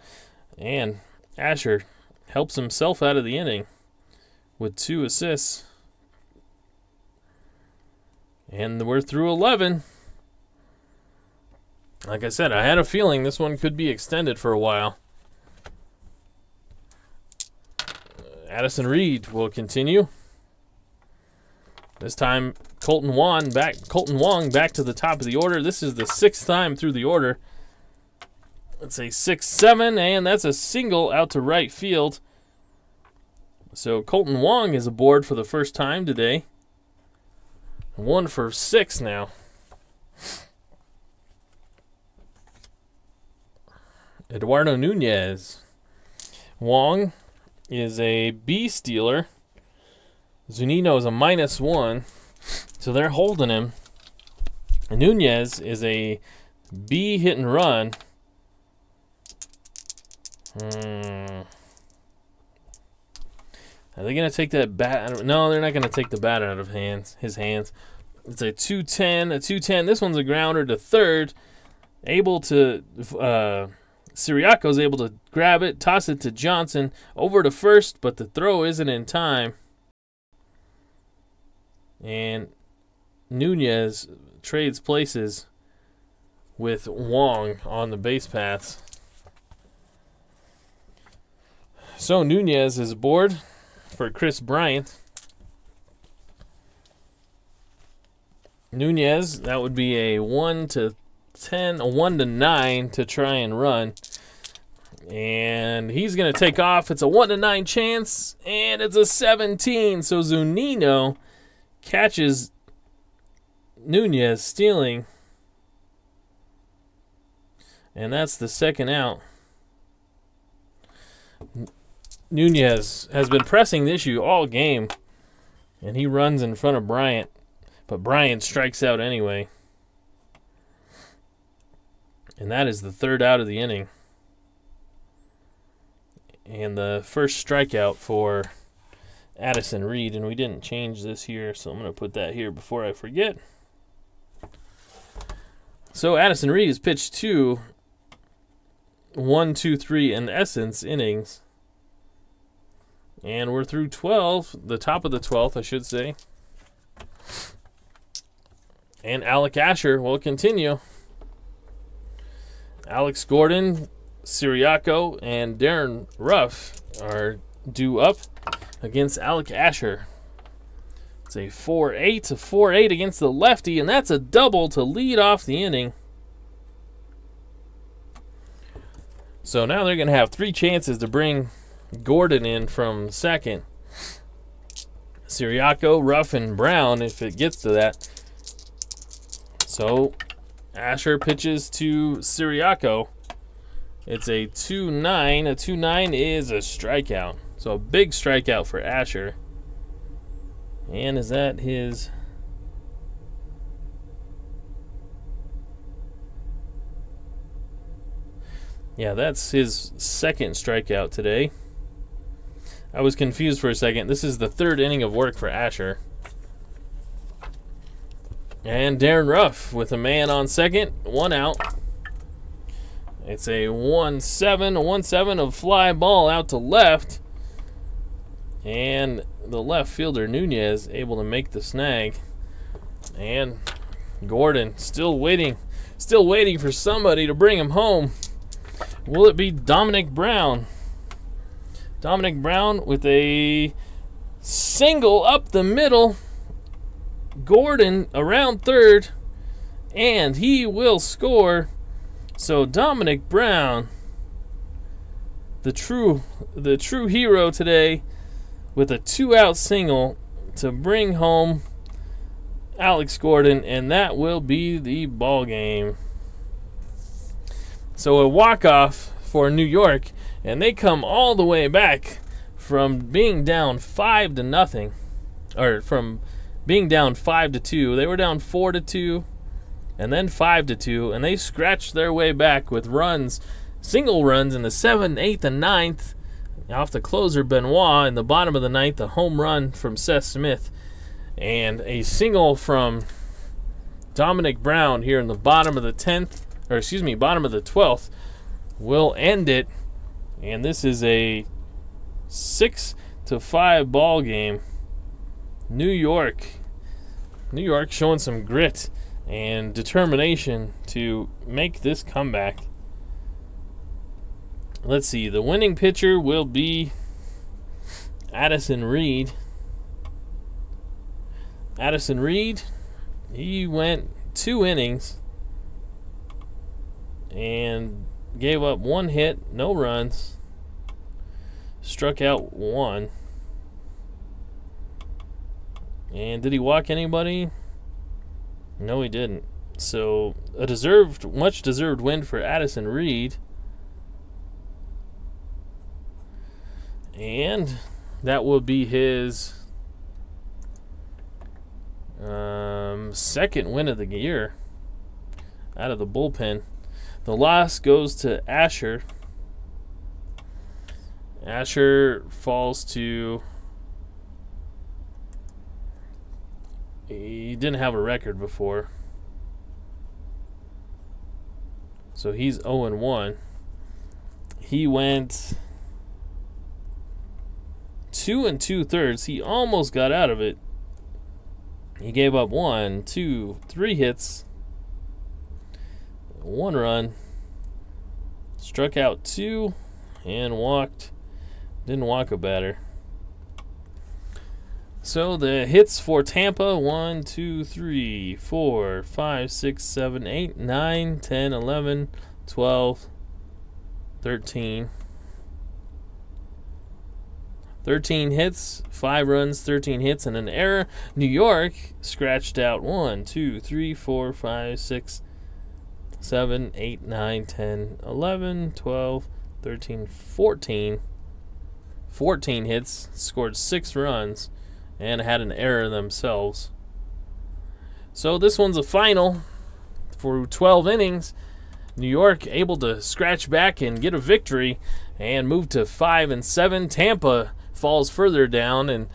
And Asher helps himself out of the inning with 2 assists. And we're through 11. Like I said, I had a feeling this one could be extended for a while. Addison Reed will continue. This time, Colton Wong back to the top of the order. This is the 6th time through the order. It's a 6-7, and that's a single out to right field. So Colton Wong is aboard for the first time today. 1 for 6 now. Eduardo Nunez. Wong is a B stealer. Zunino is a -1. So they're holding him. And Nunez is a B hit and run. Are they going to take that bat? No, they're not going to take the bat out of his hands. It's a 2-10. A 2-10. This one's a grounder to third. Able to... Siriaco's able to grab it, toss it to Johnson, over to first, but the throw isn't in time. And Nunez trades places with Wong on the base paths. So Nunez is aboard for Chris Bryant. Nunez, that would be a 1-10, a 1-9 to try and run. And he's going to take off. It's a 1-9 chance, and it's a 17. So Zunino catches Nunez stealing. And that's the second out. Nunez has been pressing the issue all game, and he runs in front of Bryant. But Bryant strikes out anyway. And that is the third out of the inning. And the first strikeout for Addison Reed. And we didn't change this here, so I'm going to put that here before I forget. So Addison Reed has pitched 2 1, 2, 3 in essence innings. And we're through 12, the top of the 12th, I should say. And Alec Asher will continue. Alex Gordon, Siriaco, and Darren Ruff are due up against Alec Asher. It's a 4-8, a 4-8 against the lefty, and that's a double to lead off the inning. So now they're going to have 3 chances to bring Gordon in from second. Ciriaco, Ruff, and Brown if it gets to that. So Asher pitches to Ciriaco. It's a 2-9. A 2-9 is a strikeout. So a big strikeout for Asher. And is that his... Yeah, that's his second strikeout today. I was confused for a second. This is the 3rd inning of work for Asher. And Darren Ruff with a man on second, 1 out. It's a 1-7, a 1-7 of fly ball out to left. And the left fielder, Nunez, able to make the snag. And Gordon still waiting for somebody to bring him home. Will it be Dominic Brown? Dominic Brown with a single up the middle. Gordon around third, and he will score. So Dominic Brown, the true hero today, with a 2-out single to bring home Alex Gordon, and that will be the ball game. So a walk-off for New York, and they come all the way back from being down 5-0, or from being down 5-2. They were down 4-2, and then 5-2, and they scratched their way back with runs, single runs in the 7th, 8th, and 9th. Off the closer Benoit in the bottom of the 9th, a home run from Seth Smith, and a single from Dominic Brown here in the bottom of the 10th. Or excuse me, bottom of the 12th, will end it. And this is a 6-5 ball game. New York showing some grit and determination to make this comeback. Let's see, the winning pitcher will be Addison Reed. Addison Reed, he went 2 innings and gave up 1 hit, no runs, struck out 1. And did he walk anybody? No, he didn't. So a much deserved win for Addison Reed. And that will be his second win of the year out of the bullpen. The loss goes to Asher. Asher falls to... He didn't have a record before, so he's 0-1. He went 2 2/3. He almost got out of it. He gave up 1, 2, 3 hits, 1 run, struck out 2, and didn't walk a batter. So the hits for Tampa: 1, 2, 3, 4, 5, 6, 7, 8, 9, 10, 11, 12, 13. 13 hits, 5 runs, 13 hits, and an error. New York scratched out 1, 2, 3, 4, 5, 6, 7, 8, 9, 10, 11, 12, 13, 14. 14 hits, scored 6 runs, and had an error themselves. So this one's a final for 12 innings. New York able to scratch back and get a victory and move to 5-7. Tampa falls further down and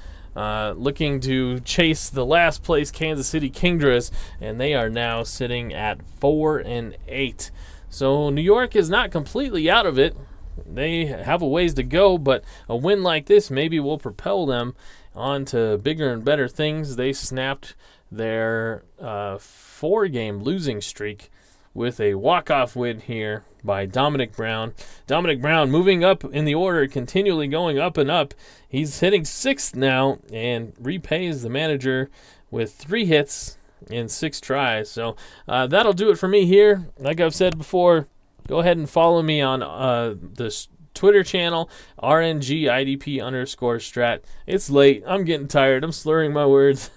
looking to chase the last place Kansas City Kingdras, and they are now sitting at 4-8. So New York is not completely out of it. They have a ways to go, but a win like this maybe will propel them on to bigger and better things. They snapped their 4-game losing streak with a walk-off win here by Dominic Brown. Dominic Brown moving up in the order, continually going up and up. He's hitting 6th now and repays the manager with 3 hits in 6 tries. So that'll do it for me here. Like I've said before, go ahead and follow me on this Twitter channel, RNGIDP_strat. It's late. I'm getting tired. I'm slurring my words.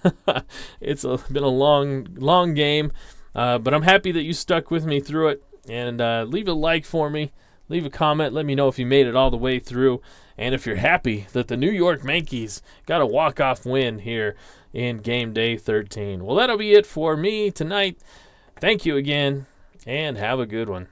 It's been a long game, but I'm happy that you stuck with me through it. And leave a like for me. Leave a comment. Let me know if you made it all the way through. And if you're happy that the New York Yankees got a walk-off win here in game day 13. Well, that'll be it for me tonight. Thank you again, and have a good one.